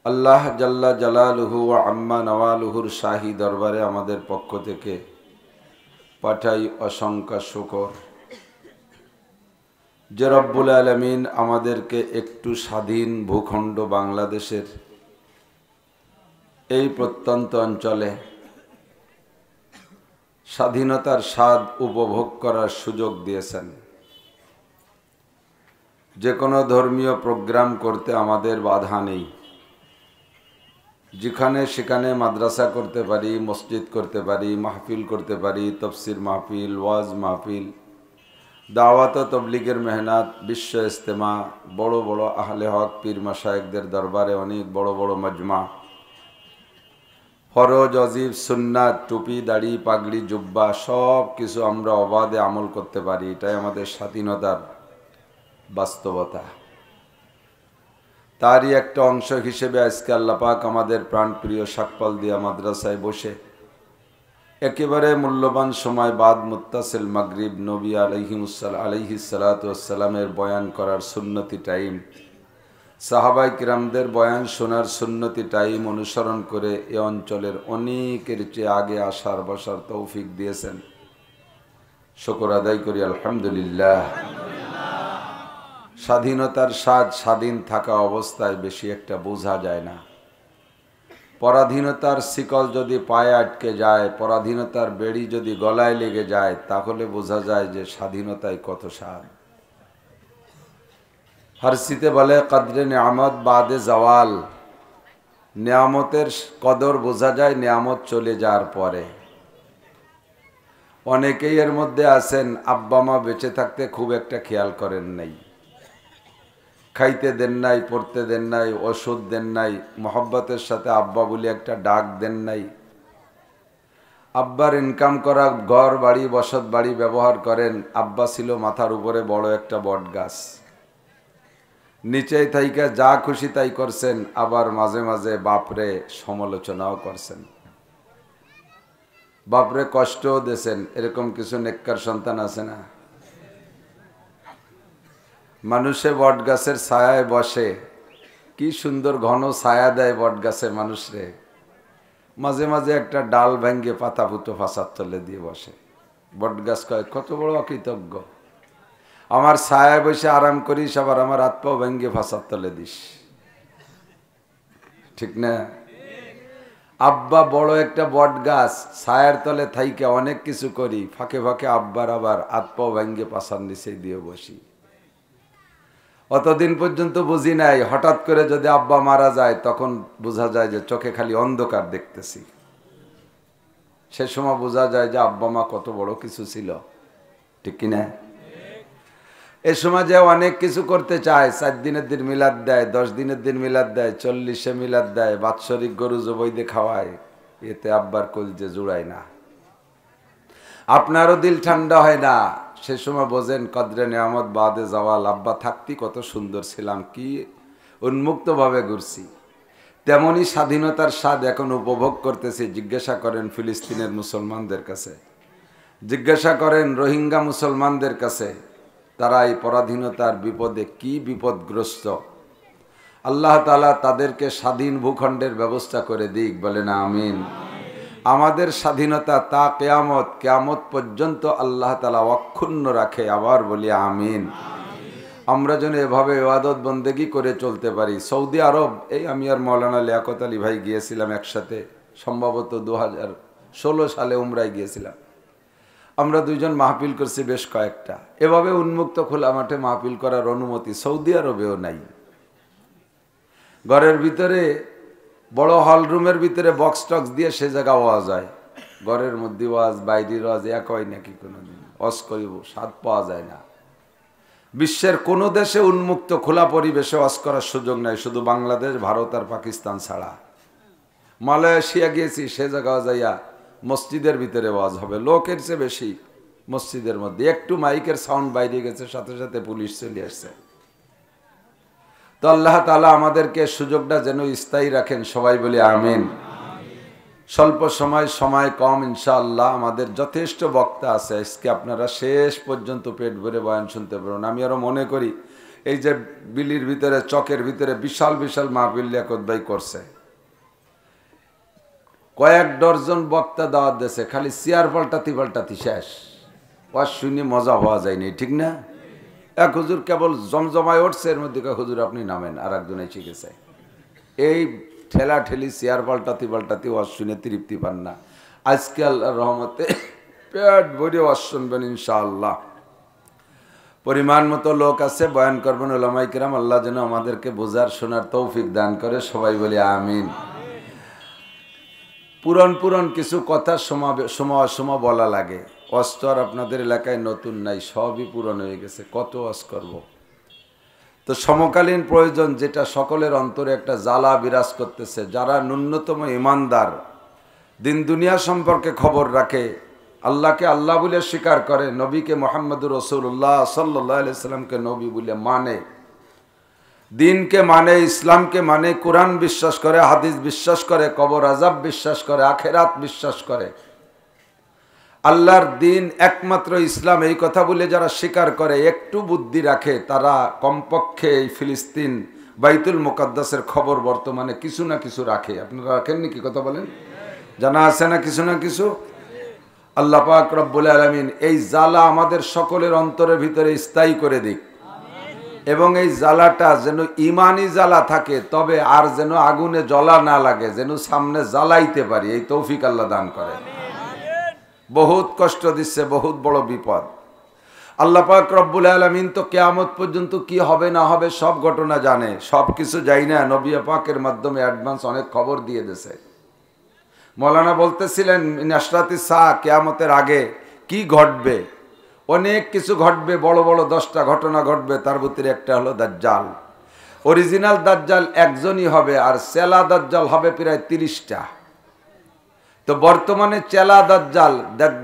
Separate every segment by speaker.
Speaker 1: আল্লাহ জাল্লা জালালুহু ওয়া আম্মা নওয়ালুহুর শাহী দরবারে আমাদের পক্ষ থেকে পাঠাই অসংখ্য শুকর যে রব্বুল আলামিন আমাদেরকে একটু স্বাধীন ভূখণ্ড বাংলাদেশের এই প্রত্যন্ত অঞ্চলে স্বাধীনতার স্বাদ উপভোগ করার সুযোগ দিয়েছেন। যে কোনো ধর্মীয় প্রোগ্রাম করতে আমাদের বাধা নেই। যেখানে সেখানে মাদ্রাসা করতে পারি, মসজিদ করতে পারি, মাহফিল করতে পারি, তফসির মাহফিল, ওয়াজ মাহফিল, দাওয়াত ও তবলিগের মেহনত, বিশ্ব ইজতেমা, বড় বড় আহলে হক পীর মাশায়েখদের দরবারে অনেক বড় বড় মজমা, ফরজ অজিব সুন্নাত, টুপি দাড়ি পাগড়ি জুব্বা সব কিছু আমরা অবাধে আমল করতে পারি। এটাই আমাদের স্বাধীনতার বাস্তবতা। তারই একটা অংশ হিসেবে আজকে আল্লাহ পাক আমাদের প্রাণপ্রিয় শাকপালদিয়া মাদ্রাসায় বসে একেবারে মূল্যবান সময় বাদ মুত্তাসিল মাগরিব নবী আলাইহিস সালাতু ওয়াস সালামের বয়ান করার সুন্নতি টাইম, সাহাবাই কিরামদের বয়ান শোনার সুন্নতি টাইম অনুসরণ করে এ অঞ্চলের অনেকের চেয়ে আগে আসার বসার তৌফিক দিয়েছেন। শুকর আদায় করি আলহামদুলিল্লাহ। স্বাধীনতার স্বাদ স্বাধীন থাকা অবস্থায় বেশি একটা বোঝা যায় না। পরাধীনতার শিকল যদি পায়ে আটকে যায়, পরাধীনতার বেড়ি যদি গলায় লেগে যায়, তাহলে বোঝা যায় যে স্বাধীনতায় কত স্বাদ। ফারসিতে বলে কদরে নিয়ামত বাদে জওয়াল, নিয়ামতের কদর বোঝা যায় নিয়ামত চলে যাওয়ার পরে। অনেকেই এর মধ্যে আছেন আব্বা মা বেঁচে থাকতে খুব একটা খেয়াল করেন নাই, খাইতে দেন নাই, পড়তে দেন নাই, ওষুধ দেন নাই, মোহব্বতের সাথে আব্বা বলে একটা ডাক দেন নাই। আব্বার ইনকাম করা ঘর বাড়ি বসত বাড়ি ব্যবহার করেন। আব্বা ছিল মাথার উপরে বড় একটা বট গাছ, নিচেই থাইকা যা খুশি তাই করছেন, আবার মাঝে মাঝে বাপরে সমালোচনাও করছেন, বাপরে কষ্টও দিয়েছেন। এরকম কিছু নেককার সন্তান আছে না? মানুষে বট গাছের ছায়ায় বসে, কি সুন্দর ঘন ছায়া দেয় বট গাছে মানুষরে। মাঝে মাঝে একটা ডাল ভেঙ্গে পাতা পুতো ফাঁসার তলে দিয়ে বসে। বট গাছ কয় কত বড় অকৃতজ্ঞ, আমার ছায়ায় বসে আরাম করিস, আবার আমার হাত পাও ভেঙ্গে ফাঁসার তলে দিস। ঠিক না? আব্বা বড় একটা বট গাছ, ছায়ার তলে থাইকে অনেক কিছু করি, ফাঁকে ফাঁকে আব্বার আবার হাত পাও ভেঙ্গে পাশার নিচে দিয়ে বসি। অতদিন পর্যন্ত বুঝি নাই, হঠাৎ করে যদি আব্বা মারা যায় তখন বোঝা যায় যে চোখে খালি অন্ধকার দেখতেছি। সে সময় বোঝা যায় যে আব্বা মা কত বড় কিছু ছিল। ঠিক কিনা? এ সময় যে অনেক কিছু করতে চায়, 4 দিনের দিন মিলাদ দেয়, 10 দিনের দিন মিলাদ দেয়, 40-এ মিলাদ দেয়, বাৎসরিক গরু জবাই দিয়ে খাওয়ায়, এতে আব্বার কলজে জুড়ায় না, আপনারও দিল ঠান্ডা হয় না। সে সময় বোঝেন কদরে নিয়ামত বাদে জওয়াল, আব্বা থাকতি কত সুন্দর ছিলাম, কি উন্মুক্তভাবে ঘুরছি। তেমনি স্বাধীনতার স্বাদ এখন উপভোগ করতেছি। জিজ্ঞাসা করেন ফিলিস্তিনের মুসলমানদের কাছে, জিজ্ঞাসা করেন রোহিঙ্গা মুসলমানদের কাছে, তারা এই পরাধীনতার বিপদে কি বিপদগ্রস্ত। আল্লাহ তাআলা তাদেরকে স্বাধীন ভূখণ্ডের ব্যবস্থা করে দিক, বলেন আমিন। আমাদের স্বাধীনতা তা কেয়ামত পর্যন্ত আল্লাহ তাআলা অক্ষুণ্ণ রাখে, আবার বলি আমিন। আমরা যেন এভাবে ইবাদত বন্দেগী করে চলতে পারি। সৌদি আরব, এই আমি আর মৌলানা লিয়াকত আলী ভাই গিয়েছিলাম একসাথে, সম্ভবত 2016 সালে উমরায় গিয়েছিলাম। আমরা দুইজন মাহফিল করছি বেশ কয়েকটা। এভাবে উন্মুক্ত খোলা মাঠে মাহফিল করার অনুমতি সৌদি আরবেও নাই। ঘরের ভিতরে বড় হল রুমের ভিতরে বক্স টক্স দিয়ে সে জায়গা ওয়াজ হয়, ঘরের মধ্যে ওয়াজ, বাইরের ওয়াজ এক হয় নাকি কোনোদিন? ওয়াজ করিব, স্বাদ পাওয়া যায় না। বিশ্বের কোনো দেশে উন্মুক্ত খোলা পরিবেশে ওয়াজ করার সুযোগ নাই, শুধু বাংলাদেশ, ভারত আর পাকিস্তান ছাড়া। মালয়েশিয়া গিয়েছি, সে জায়গা যাইয়া মসজিদের ভিতরে ওয়াজ হবে, লোকের চেয়ে বেশি মসজিদের মধ্যে। একটু মাইকের সাউন্ড বাইরে গেছে, সাথে সাথে পুলিশ চলে আসছে। তো আল্লাহ তাআলা আমাদেরকে সুযোগটা যেন স্থায়ী রাখেন, সবাই বলি আমিন। স্বল্প সময় কম, ইনশাআল্লাহ আমাদের যথেষ্ট বক্তা আছে। আজকে আপনারা শেষ পর্যন্ত পেট ভরে বয়ান শুনতে পারবেন। আমি আরো মনে করি এই যে বিলির ভিতরে চকের ভিতরে বিশাল বিশাল মাহফিল লিয়াকত ভাই করছে, কয়েক ডজন বক্তা দাওয়াত দিয়েছে, খালি চেয়ার পাল্টাতি শেষ। ওয়াজ শুনে মজা হওয়া যায়নি, ঠিক না? এক হুজুর কেবল জমজমায় উঠছে, এর মধ্যে হুজুর আপনি নামেন, আর একজনে শিখেছে। এই ঠেলা ঠেলি চেয়ার পাল্টাতি ওয়াজ শুনে তৃপ্তি পান না। আজকে আল্লাহর রহমতে পেট ভরে ওয়াজ শুনবেন ইনশাআল্লাহ। পরিমাণ মতো লোক আছে, বয়ান করবেন উলামায়ে কিরাম। আল্লাহ যেন আমাদেরকে বোঝার শোনার তৌফিক দান করে, সবাই বলি আমিন। পুরন কিছু কথা সময় বলা লাগে। ওয়াজ তো আর আপনাদের এলাকায় নতুন নাই, সবই পুরন হয়ে গেছে, কত ওয়াজ করব। তো সমকালীন প্রয়োজন, যেটা সকলের অন্তরে একটা জ্বালা বিরাজ করতেছে, যারা ন্যূনতম ইমানদার, দিন দুনিয়া সম্পর্কে খবর রাখে, আল্লাহকে আল্লাহ বলে স্বীকার করে, নবীকে মুহাম্মদুর রাসূলুল্লাহ সাল্লাল্লাহু আলাইহি সাল্লামকে নবী বলে মানে, দিনকে মানে, ইসলামকে মানে, কোরআন বিশ্বাস করে, হাদিস বিশ্বাস করে, কবর আযাব বিশ্বাস করে, আখেরাত বিশ্বাস করে, আল্লাহর দিন একমাত্র ইসলাম, এই কথা বলে যারা স্বীকার করে, একটু বুদ্ধি রাখে, তারা কমপক্ষে এই ফিলিস্তিন বাইতুল মুকাদ্দাসের খবর বর্তমানে কিছু না কিছু রাখে। আপনারা রাখেননি কি? কথা বলেন, জানা আছে না কিছু না কিছু? আল্লাহ পাক রব্বুল আলামিন এই জ্বালা আমাদের সকলের অন্তরের ভিতরে স্থায়ী করে দিক, এবং এই জ্বালাটা যেন ইমানি জ্বালা থাকে, তবে আর যেন আগুনে জ্বলা না লাগে, যেন সামনে জ্বালাইতে পারি, এই তৌফিক আল্লাহ দান করে। বহুত কষ্ট দিচ্ছে, বহুত বড় বিপদ। আল্লাহ পাক রব্বুল আলামিন তো কিয়ামত পর্যন্ত কি হবে না হবে সব ঘটনা জানে, সব কিছু যাই না, নবী পাকের মাধ্যমে অ্যাডভান্স অনেক খবর দিয়ে দিয়েছে। মৌলানা বলতেছিলেন নাশরাতি সা, কিয়ামতের আগে কি ঘটবে, অনেক কিছু ঘটবে, বড় বড় 10টা ঘটনা ঘটবে। তার ভিতরে একটা হলো দাজ্জাল। অরিজিনাল দাজ্জাল একজনই হবে, আর চেলা দাজ্জাল হবে প্রায় 30টা। তো বর্তমানে চেলা দাজ্জাল,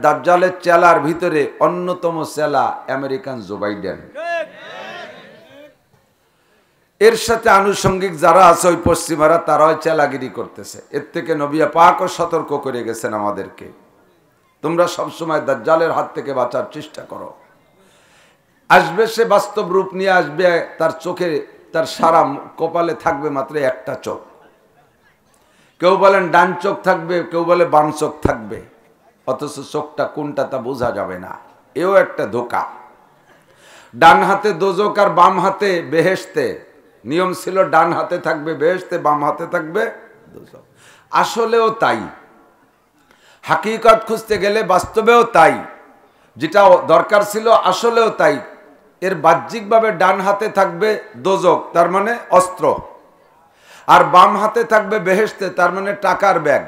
Speaker 1: দাজ্জালের চেলার ভিতরে অন্যতম চেলা আমেরিকান জো বাইডেন। এর সাথে আনুষঙ্গিক যারা আছে ওই পশ্চিমারা, তারাও চেলাগিরি করতেছে। এর থেকে নবী পাকও সতর্ক করে গেছেন আমাদেরকে, তোমরা সবসময় দাজ্জালের হাত থেকে বাঁচার চেষ্টা করো। আসবে সে, বাস্তব রূপ নিয়ে আসবে, তার চোখে, তার সারা কপালে থাকবে মাত্র একটা চোখ। কেউ বলেন ডান চোখ থাকবে, কেউ বলে বাম চোখ থাকবে, অথচ চোখটা কোনটা তা বোঝা যাবে না। এও একটা ধোঁকা। ডান হাতে দোজক আর বাম হাতে বেহেশতে, নিয়ম ছিল ডান হাতে থাকবে বেহেশতে, বাম হাতে থাকবে দোজক। আসলেও তাই, হাকিকত খুঁজতে গেলে বাস্তবেও তাই, যেটা দরকার ছিল আসলেও তাই। এর বাহ্যিকভাবে ডান হাতে থাকবে দোজক, তার মানে অস্ত্র, আর বাম হাতে থাকবে বেহেশতে, তার মানে টাকার ব্যাগ।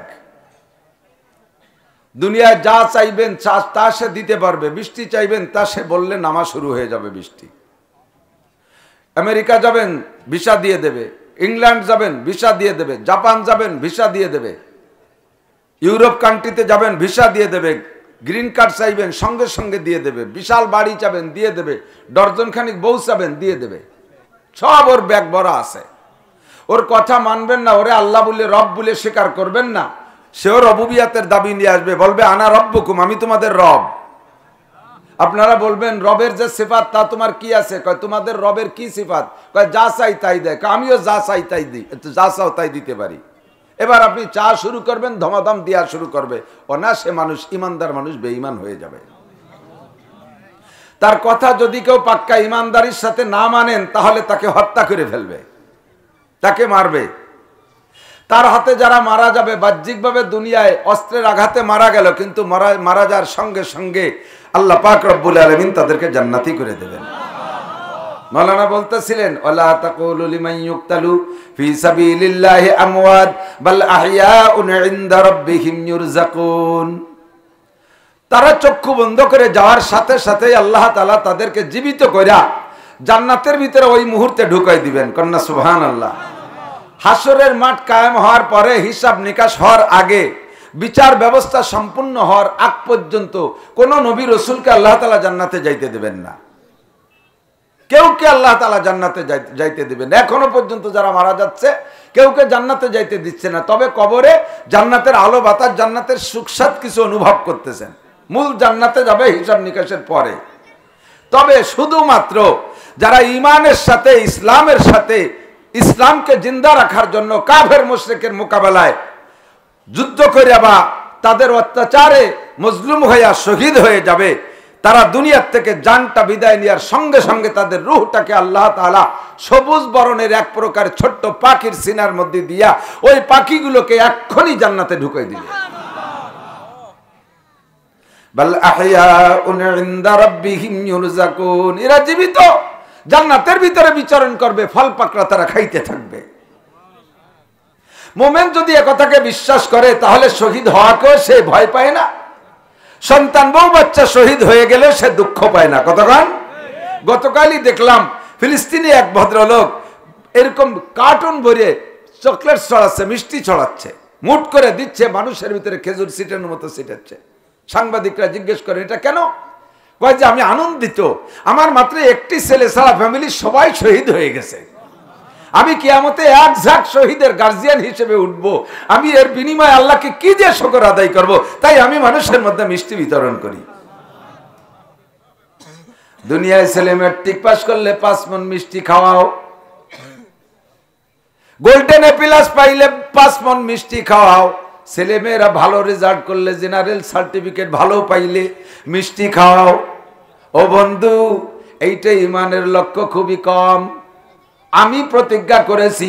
Speaker 1: দুনিয়ায় যা চাইবেন তা সে দিতে পারবে, বৃষ্টি চাইবেন তা সে বললে নামা শুরু হয়ে যাবে বৃষ্টি। আমেরিকা যাবেন ভিসা দিয়ে দেবে, ইংল্যান্ড যাবেন ভিসা দিয়ে দেবে, জাপান যাবেন ভিসা দিয়ে দেবে, ইউরোপ কান্ট্রিতে যাবেন ভিসা দিয়ে দেবে, গ্রিন কার্ড চাইবেন সঙ্গে সঙ্গে দিয়ে দেবে, বিশাল বাড়ি চাবেন দিয়ে দেবে, ডর্জন খানিক বউ চাবেন দিয়ে দেবে, সব ওর ব্যাগ ভরা আছে। ওর কথা মানবেন না, ওরে আল্লাহ বলে রব বলে স্বীকার করবেন না, সেও রবুবিয়াতের দাবি নিয়ে আসবে, বলবে আনা রব্বুকুম, আমি তোমাদের রব। আপনারা বলবেন রবের যে সিফাত তা তোমার কি আছে? কয় তোমাদের রবের কি সিফাত? কয় যা চাই তাই দেয়। আমিও যা চাই তাই দিই, যা চাও তাই দিতে পারি। এবার আপনি চা শুরু করবেন, ধমাধম দেওয়া শুরু করবে, না সে মানুষ ইমানদার মানুষ বেঈমান হয়ে যাবে। তার কথা যদি কেউ পাক্কা ইমানদারির সাথে না মানেন, তাহলে তাকে হত্যা করে ফেলবে, তাকে মারবে। তার হাতে যারা মারা যাবে, বাহ্যিকভাবে দুনিয়ায় অস্ত্রের আঘাতে মারা গেল, কিন্তু মারা যাওয়ার সঙ্গে সঙ্গে আল্লাহ পাক রব্বুল আলামিন তাদেরকে জান্নাতি করে দেবেন। মাওলানা বলতেছিলেন, ওয়ালা তাকুলু লিমান ইউকতালু ফি সাবিলিল্লাহি আমওয়াত বাল আহইয়াউন ইনদা রাব্বিহিম ইউরযাকুন। তারা চক্ষু বন্ধ করে যাওয়ার সাথে সাথে আল্লাহ তাআলা তাদেরকে জীবিত কইরা জান্নাতের ভিতরে ওই মুহূর্তে ঢুকাই দিবেন। কন্না সুবহানাল্লাহ। হাসরের মাঠ কায়েম হওয়ার পরে, হিসাব নিকাশ হওয়ার আগে, বিচার ব্যবস্থা সম্পূর্ণ হওয়ার আগ পর্যন্ত কোন নবী রাসূলকে আল্লাহ তাআলা জান্নাতে যাইতে দেবেন না। কেউকে আল্লাহ তাআলা জান্নাতে যাইতে দিবেন না। এখনো পর্যন্ত যারা মারা যাচ্ছে, কেউকে জান্নাতে যাইতে দিচ্ছে না। তবে কবরে জান্নাতের আলো বাতাস, জান্নাতের সুখসাদ কিছু অনুভব করতেছেন। মূল জান্নাতে যাবে হিসাব নিকাশের পরে। তবে শুধুমাত্র যারা ঈমানের সাথে ইসলামের সাথে ইসলামকে জিন্দা রাখার জন্য কাফের মুশরিকের মোকাবেলায় যুদ্ধ করে বা তাদের অত্যাচারে মজলুম হইয়া শহীদ হয়ে যাবে, তারা দুনিয়ার থেকে জানটা বিদায় নেওয়ার সঙ্গে সঙ্গে তাদের রূহটাকে আল্লাহ তাআলা সবুজ বরণের এক প্রকার ছোট্ট পাখির সিনার মধ্যে দিয়া ওই পাখিগুলোকে এক্ষুনি জান্নাতে ঢুকিয়ে দিবে। বাল আহইয়াউন ইনদা রাব্বিহিম ইউরযাকুন, এরা জীবিত, জান্নাতের ভিতরে বিচরণ করবে, ফল পাকড়া তারা খাইতে থাকবে। মুমিন যদি একথাকে বিশ্বাস করে তাহলে শহীদ হওয়াকেও সে ভয় পায় না, সন্তান বউ বাচ্চা শহীদ হয়ে গেলে সে দুঃখ পায় না। কতক্ষণ গতকালই দেখলাম ফিলিস্তিনি এক ভদ্রলোক এরকম কার্টুন ভরে চকলেট ছড়াচ্ছে, মিষ্টি ছড়াচ্ছে, মুট করে দিচ্ছে, মানুষের ভিতরে খেজুর ছিটানোর মতো ছিটাচ্ছে। সাংবাদিকরা জিজ্ঞেস করে এটা কেন? কয় যে আমি আনন্দিত, আমার মাত্র একটি ছেলে সারা ফ্যামিলি সবাই শহীদ হয়ে গেছে, আমি কিয়ামতে এক ঝাঁক শহীদের গার্জিয়ান হিসেবে উঠব, আমি এর বিনিময়ে আল্লাহকে কি দিয়ে শুকর আদায় করব, তাই আমি মানুষের মধ্যে মিষ্টি বিতরণ করি। দুনিয়ায় ছেলে ম্যাট্রিক পাস করলে 5 মণ মিষ্টি খাওয়াও, গোল্ডেন এ প্লাস পাইলে 5 মণ মিষ্টি খাওয়াও, ছেলে মেয়েরা ভালো রেজাল্ট করলে জেনারেল সার্টিফিকেট ভালো পাইলে মিষ্টি খাওয়াও। ও বন্ধু, এইটা ইমানের লক্ষ্য খুবই কম। আমি প্রতিজ্ঞা করেছি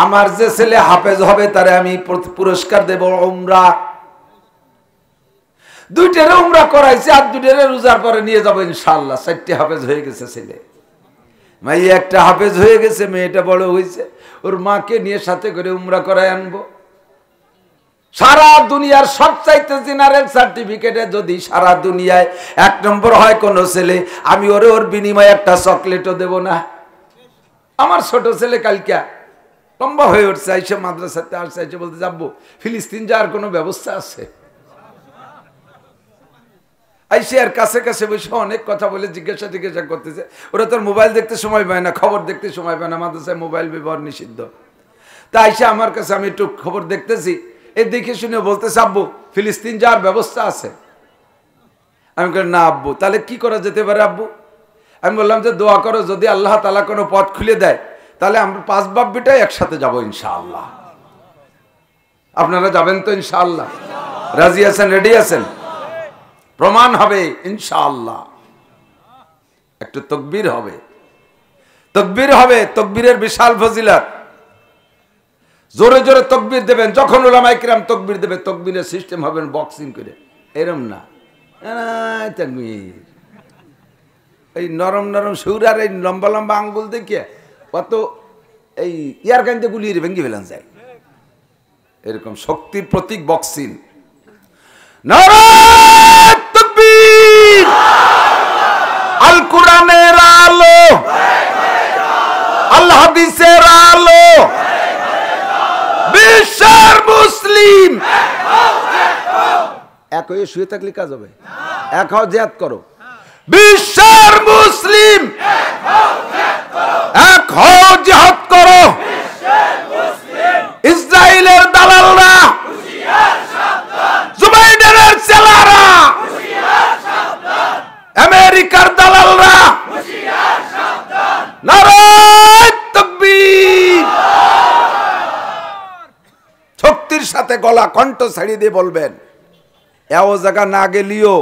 Speaker 1: আমার যে ছেলে হাফেজ হবে তারে আমি পুরস্কার দেব উমরা। 2টা উমরা করাইছি, আর 2টা রোজার পরে নিয়ে যাবো ইনশাআল্লাহ। 4টে হাফেজ হয়ে গেছে ছেলে, মাই একটা হাফেজ হয়ে গেছে, মেয়েটা বড় হয়েছে, ওর মাকে নিয়ে সাথে করে উমরা করায় আনবো। সারা দুনিয়ার সবচাইতে জেনারেল সার্টিফিকেটে যদি সারা দুনিয়ায় 1 নম্বর হয় কোন ছেলে, আমি ওর বিনিময়ে একটা চকলেটও দেব না। আমার ছোট ছেলে কালকে লম্বা হয়ে উঠছে, আইসা মাদ্রাসাতে আসছে, আইসা বলতে যাবো ফিলিস্তিন যাওয়ার কোনো ব্যবস্থা আছে? আইসে আর কাছে কাছে বসে অনেক কথা বলে জিজ্ঞাসা করতেছে। ওরা তোর মোবাইল দেখতে সময় পায় না, খবর দেখতে সময় পায় না, মাদ্রাসায় মোবাইল ব্যবহার নিষিদ্ধ। তা আইসা আমার কাছে, আমি একটু খবর দেখতেছি, এ দেখে শুনে বলতেছে আব্বু ফিলিস্তিন যাওয়ার ব্যবস্থা আছে? আমি বললাম না আব্বু, তাহলে কি করা যেতে পারে আব্বু? আমি বললাম যে দোয়া করো, যদি আল্লাহ তাআলা কোনো পথ খুলে দেয় তাহলে আমরা 5 বাপ বেটাই একসাথে যাবো ইনশাআল্লাহ। আপনারা যাবেন তো ইনশাআল্লাহ? রাজি আছেন? রেডি আছেন? প্রমাণ হবে ইনশাআল্লাহ। একটু তাকবীর হবে, তাকবীর হবে, তাকবীরের বিশাল ফজিলত। জোরে জোরে তাকবীর দেবেন। যখন উলামায়ে কিরাম তাকবীর দেবে, তাকবীরের সিস্টেম হবে বক্সিং করে, এরম না তাকবীর। এই নরম নরম সুর আর এই লম্বা লম্বা আঙ্গুল দেখিয়ে কত এই ইয়ার কাইন্দে গুলিয়ে ভেঙ্গি ফেলান যায়, এরকম শক্তির প্রতীক বক্সিং। নারায়ে তাকবীর! আল কোরআনের আলো, আল হাদিসের আলো, বিশ্বের মুসলিম এক হয়ে শুয়ে থাকলে কাজ হবে? এক হও, জিহাদ করো। বিশ্বের মুসলিম এক হও, জিহাদ করো। ইসরায়েলের দালালরা, জুবাইরের চেলারা, আমেরিকার দালালরা, নারায়ে তাকবীর! শক্তির সাথে গলা কণ্ঠ ছাড়িয়ে দিয়ে বলবেন, এও জায়গা না গেলেও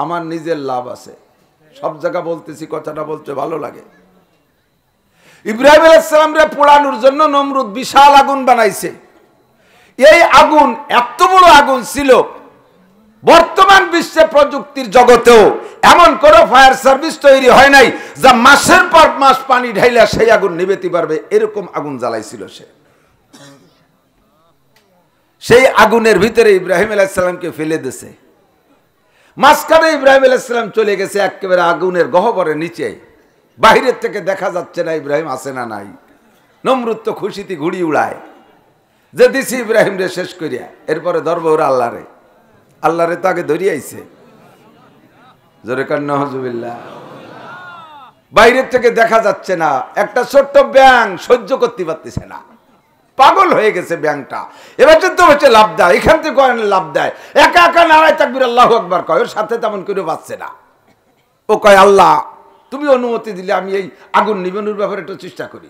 Speaker 1: আমার নিজের লাভ আছে। সব জায়গা বলতেছি, কথাটা বলতে ভালো লাগে। ইব্রাহিম আলাইহিস সালামরে পোড়ানোর জন্য নমরুদ বিশাল আগুন বানাইছে। এই আগুন এত বড় আগুন ছিল, বর্তমান বিশ্বে প্রযুক্তির জগতেও এমন কোন ফায়ার সার্ভিস তৈরি হয় নাই যা মাসের পর মাস পানি ঢাইলা সেই আগুন নিভাতে পারবে, এরকম আগুন জ্বালাইছিল সে। সেই আগুনের ভিতরে ইব্রাহিম আলাইহিস সালামকে ফেলে দিয়েছে। মাঝখানে ইব্রাহিম আলাইহিস সালাম চলে গেছে একেবারে আগুনের গহ্বরের নিচে, বাহিরের থেকে দেখা যাচ্ছে না ইব্রাহিম আছে না নাই। নমরুদ তো খুশিতে ঘুড়ি উড়ায় যে দিছি ইব্রাহিম রে শেষ করিয়া, এরপরে ধরবো ওরা আল্লাহরে। আল্লাহরে তো আগে ধরিয়ে আইছে। জোরে কান নাউজুবিল্লাহ। বাইরের থেকে দেখা যাচ্ছে না, একটা ছোট্ট ব্যাং সহ্য করতে পারতেছে না, পাগল হয়ে গেছে ব্যাংটা। এবার তো হচ্ছে লাভ দেয়, এখান থেকে লাভ দেয়, একা একা নারায়ে তাকবীর আল্লাহু আকবার কয়, ওর সাথে তেমন করে বাঁচছে না। ও কয় আল্লাহ তুমি অনুমতি দিলে আমি এই আগুন নিবানোর ব্যাপারে একটু চেষ্টা করি।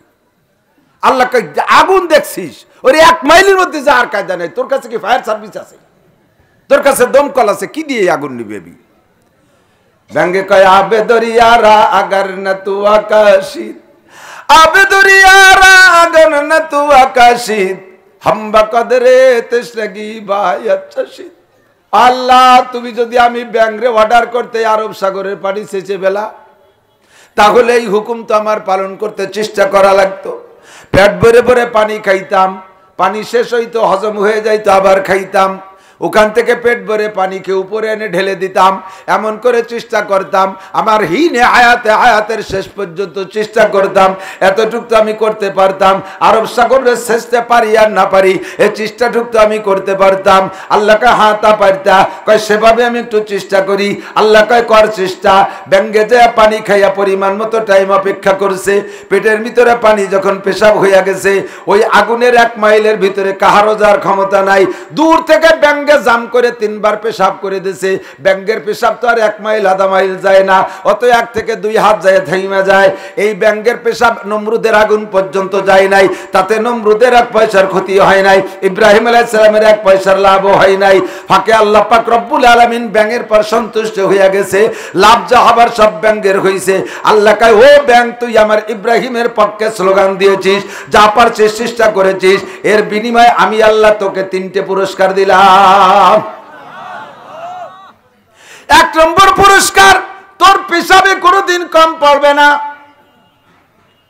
Speaker 1: আল্লাহ কয় আগুন দেখছিস, ওর 1 মাইলের মধ্যে যাওয়ার কায়দা নেই, তোর কাছে কি ফায়ার সার্ভিস আছে, তোর কাছে দমকল আছে, কি দিয়ে আগুন নিবেবি? ব্যঙ্গে কয় আবে দরিয়ারা আগার না তু আকাশিত, আবে দরিয়ারা আগার না তু আকাশিত, হাম্বা কদরে তেশরগি বায়াচ্ছাশিত। আল্লাহ তুমি যদি আমি ব্যাংরে অর্ডার করতে আরব সাগরের পানি সেচে বেলা, তাহলে এই হুকুম তো আমার পালন করতে চেষ্টা করা লাগতো। পেট ভরে ভরে পানি খাইতাম, পানি শেষ হইতো, হজম হয়ে যাইতো, আবার খাইতাম। ওখান থেকে পেট ভরে পানিকে উপরে এনে ঢেলে দিতাম, এমন করে চেষ্টা করতাম। আমার হিনে হায়াতের শেষ পর্যন্ত চেষ্টা করতাম। এতটুক তো আমি করতে পারতাম, আরব সাগরের শেষতে পারি আর না পারি, এই চেষ্টাটুক তো আমি করতে পারতাম। আল্লাহ কয় হ্যাঁ তা পারতা। কয় সেভাবে আমি একটু চেষ্টা করি। আল্লাহ কয় কর চেষ্টা। ব্যাঙ্গে যায় পানি খাইয়া পরিমাণ মতো টাইম অপেক্ষা করছে, পেটের ভিতরে পানি যখন পেশাব হইয়া গেছে, ওই আগুনের 1 মাইলের ভিতরে কাহারও যাওয়ার ক্ষমতা নাই। দূর থেকে ব্যাঙ্গে জাম করে 3 বার পেশাব করে দিছে। ব্যাঙ্গের পেশাব তো আর 1 মাইল আধা মাইল যায় না, অত 1 থেকে 2 হাত যায়, থাইমা যায়। এই ব্যাঙ্গের পেশাব নমরুদের আগুন পর্যন্ত যায় নাই, তাতে নমরুদের 1 পয়সার ক্ষতি হয় নাই, ইব্রাহিম আলাইহিস সালামের 1 পয়সার লাভও হয় নাই। ফাঁকে আল্লাহ পাক রব্বুল আলামিন ব্যাঙের পর সন্তুষ্ট হইয়া গেছে, লাভ যা হবার সব ব্যাঙ্গের হইছে। আল্লাহ কয় ও ব্যাঙ, তুই আমার ইব্রাহিমের পক্ষে স্লোগান দিয়েছিস, যা পারছিস চেষ্টা করেছিস, এর বিনিময়ে আমি আল্লাহ তোকে 3টে পুরস্কার দিলাম। 1 নম্বর পুরস্কার, তোর পেশাবে কোনোদিন কম পড়বে না।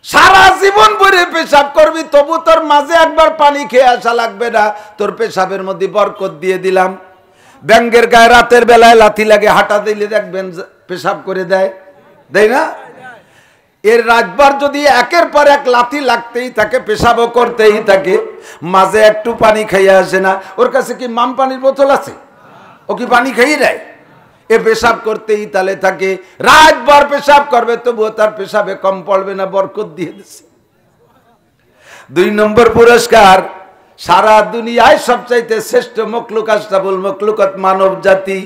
Speaker 1: সারা জীবন ভরে পেশাব করবি, তবু তোর মাঝে একবার পানি খেয়ে আসা লাগবে না, তোর পেশাবের মধ্যে বরকত দিয়ে দিলাম। ব্যাঙ্গের গায়ে রাতের বেলায় লাথি লাগে, হাঁটা দিলে দেখবেন পেশাব করে দেয়, দেয় না? এর রাতবার যদি 1-এর পর 1 লাথি লাগতেই থাকে, পেশাবও করতেই থাকে, মাঝে একটু পানি খাইয়া আসে না। ওর কাছে কি মাম পানির বোতল আছে? ও কি পানি খাইয়ে দেয়? এ পেশাব করতেই তালে থাকে, রাতভর পেশাব করবে, তবুও তার পেশাবে কম পড়বে না, বরকত দিয়ে দিচ্ছে। 2 নম্বর পুরস্কার, সারা দুনিয়ায় সবচাইতে শ্রেষ্ঠ মখলুক আশরাফুল মখলুকাত মানব জাতি,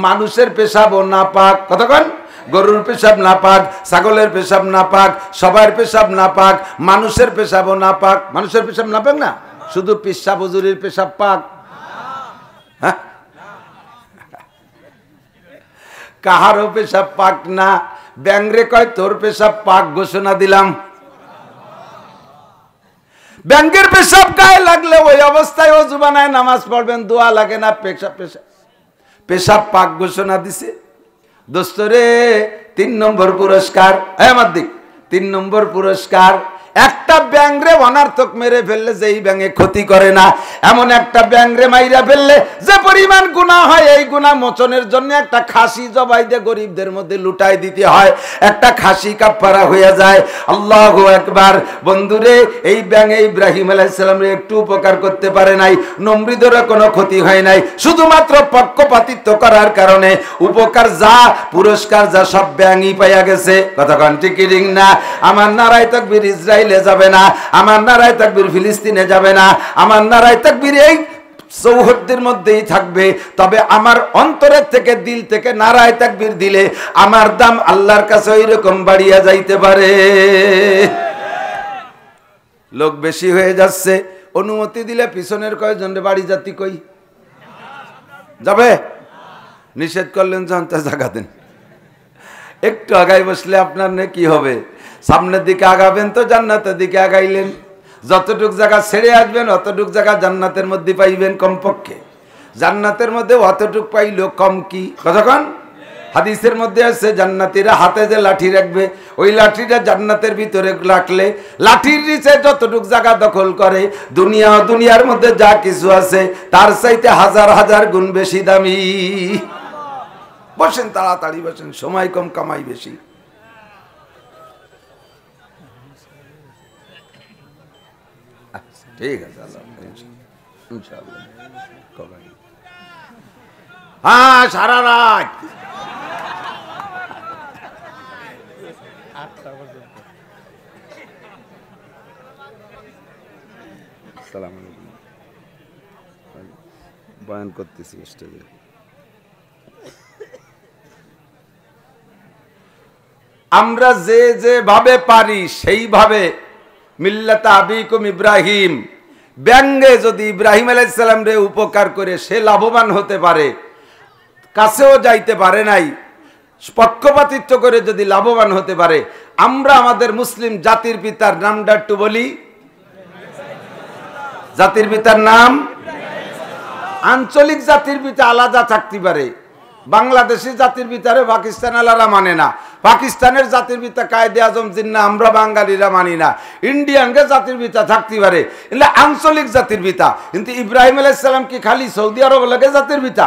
Speaker 1: মানুষের পেশাবও নাপাক। কতক্ষণ? গরুর পেশাব নাপাক, ছাগলের পেশাব নাপাক, সবার পেশাব নাপাক, মানুষের পেশাবও নাপাক। মানুষের পেশাব নাপাক না, শুধু পেশাব হুজুরের পেশাব পাক। হ্যাঁ, কাহারও পেশাব পাক না। ব্যাংরে কয় তোর পেশাব পাক ঘোষণা দিলাম। ব্যাংকের পেশাব গায়ে লাগলে ওই অবস্থায় ওযু বানায় নামাজ পড়বেন, দোয়া লাগে না, পেশাব পেশাব পেশাব পাক ঘোষণা দিছে। দোস্তরে 3 নম্বর পুরস্কার, আমার দিক 3 নম্বর পুরস্কার, একটা ব্যাংরে অনার্থক মেরে ফেললে যেই ব্যাঙে ক্ষতি করে না, এমন একটা ব্যাংরে মাইরা ফেললে যে পরিমাণ গুনাহ হয়, এই গুনাহ মোচনের জন্য একটা খাসি জবাই দিয়ে গরিবদের মধ্যে লুটাই দিতে হয়, একটা খাসি কাফারা হয়ে যায়। আল্লাহু আকবার। বন্ধুরে, এই ব্যাঙে ইব্রাহিম আলাইহিস সালামের একটু উপকার করতে পারে নাই, নমরুদেরও কোনো ক্ষতি হয় নাই, শুধুমাত্র পক্ষপাতিত্ব করার কারণে উপকার যা, পুরস্কার যা, সব ব্যাঙই পাইয়া গেছে। কতক্ষণ ঠিক ঠিক না? আমার নারায়ে তাকবীর ইসরায়েলে যাবে না, আমার নারায়ে তাকবীর ফিলিস্তিনে যাবে না, আমার নারায়ে তাকবীর এই চৌহদ্দির মধ্যেই থাকবে। তবে আমার অন্তরের থেকে, দিল থেকে নারায়ে তাকবীর দিলে আমার দাম আল্লাহর কাছে ওই রকম বাড়িয়া যাইতে পারে। লোক বেশি হয়ে যাচ্ছে, অনুমতি দিলে পিছনের কয়জন বাড়ি জাতি কই যাবে? নিষেধ করলেন যখন তা জায়গা দেন। একটু আগাই বসলে আপনার কি হবে? সামনের দিকে আগাবেন তো জান্নাতের দিকে আগাইলেন। যতটুক জায়গা ছেড়ে আসবেন অতটুক জায়গা জান্নাতের মধ্যে পাইবেন কমপক্ষে। জান্নাতের মধ্যে অতটুক পাইলো কম কি? কতক্ষণ? হাদিসের মধ্যে আছে জান্নাতীরা হাতে যে লাঠি রাখবে, ওই লাঠিটা জান্নাতের ভিতরে রাখলে লাঠির নিচে যতটুক জায়গা দখল করে, দুনিয়ার মধ্যে যা কিছু আছে তার চাইতে 1000 গুণ বেশি দামি। বসেন, তাড়াতাড়ি বসেন, সময় কম, কামাই বেশি। ঠিক আছে, ইনশাআল্লাহ। হ্যাঁ, সারা রাত বয়ান করতেছি স্টেজে। আমরা যেভাবে পারি সেইভাবে মিল্লাত আবিকুম ইব্রাহিম, ব্যঙ্গে যদি ইব্রাহিম আলাইহিস সালাম রে উপকার করে সে লাভবান হতে পারে, কাছেও যাইতে পারে নাই, পক্ষপাতিত্ব করে যদি লাভবান হতে পারে, আমরা আমাদের মুসলিম জাতির পিতার নামটা একটু বলি। জাতির পিতার নাম, আঞ্চলিক জাতির পিতা আলাদা থাকতে পারে। বাংলাদেশি জাতির পিতারে পাকিস্তান আলারা মানে না, পাকিস্তানের জাতির পিতা কায়েদে আজম জিন্না আমরা বাঙালিরা মানি না, ইন্ডিয়ানকে জাতির পিতা থাকতে পারে, এগুলো আঞ্চলিক জাতির পিতা। কিন্তু ইব্রাহিম আলাইহিস সালাম কি খালি সৌদি আরব লাগে জাতির পিতা?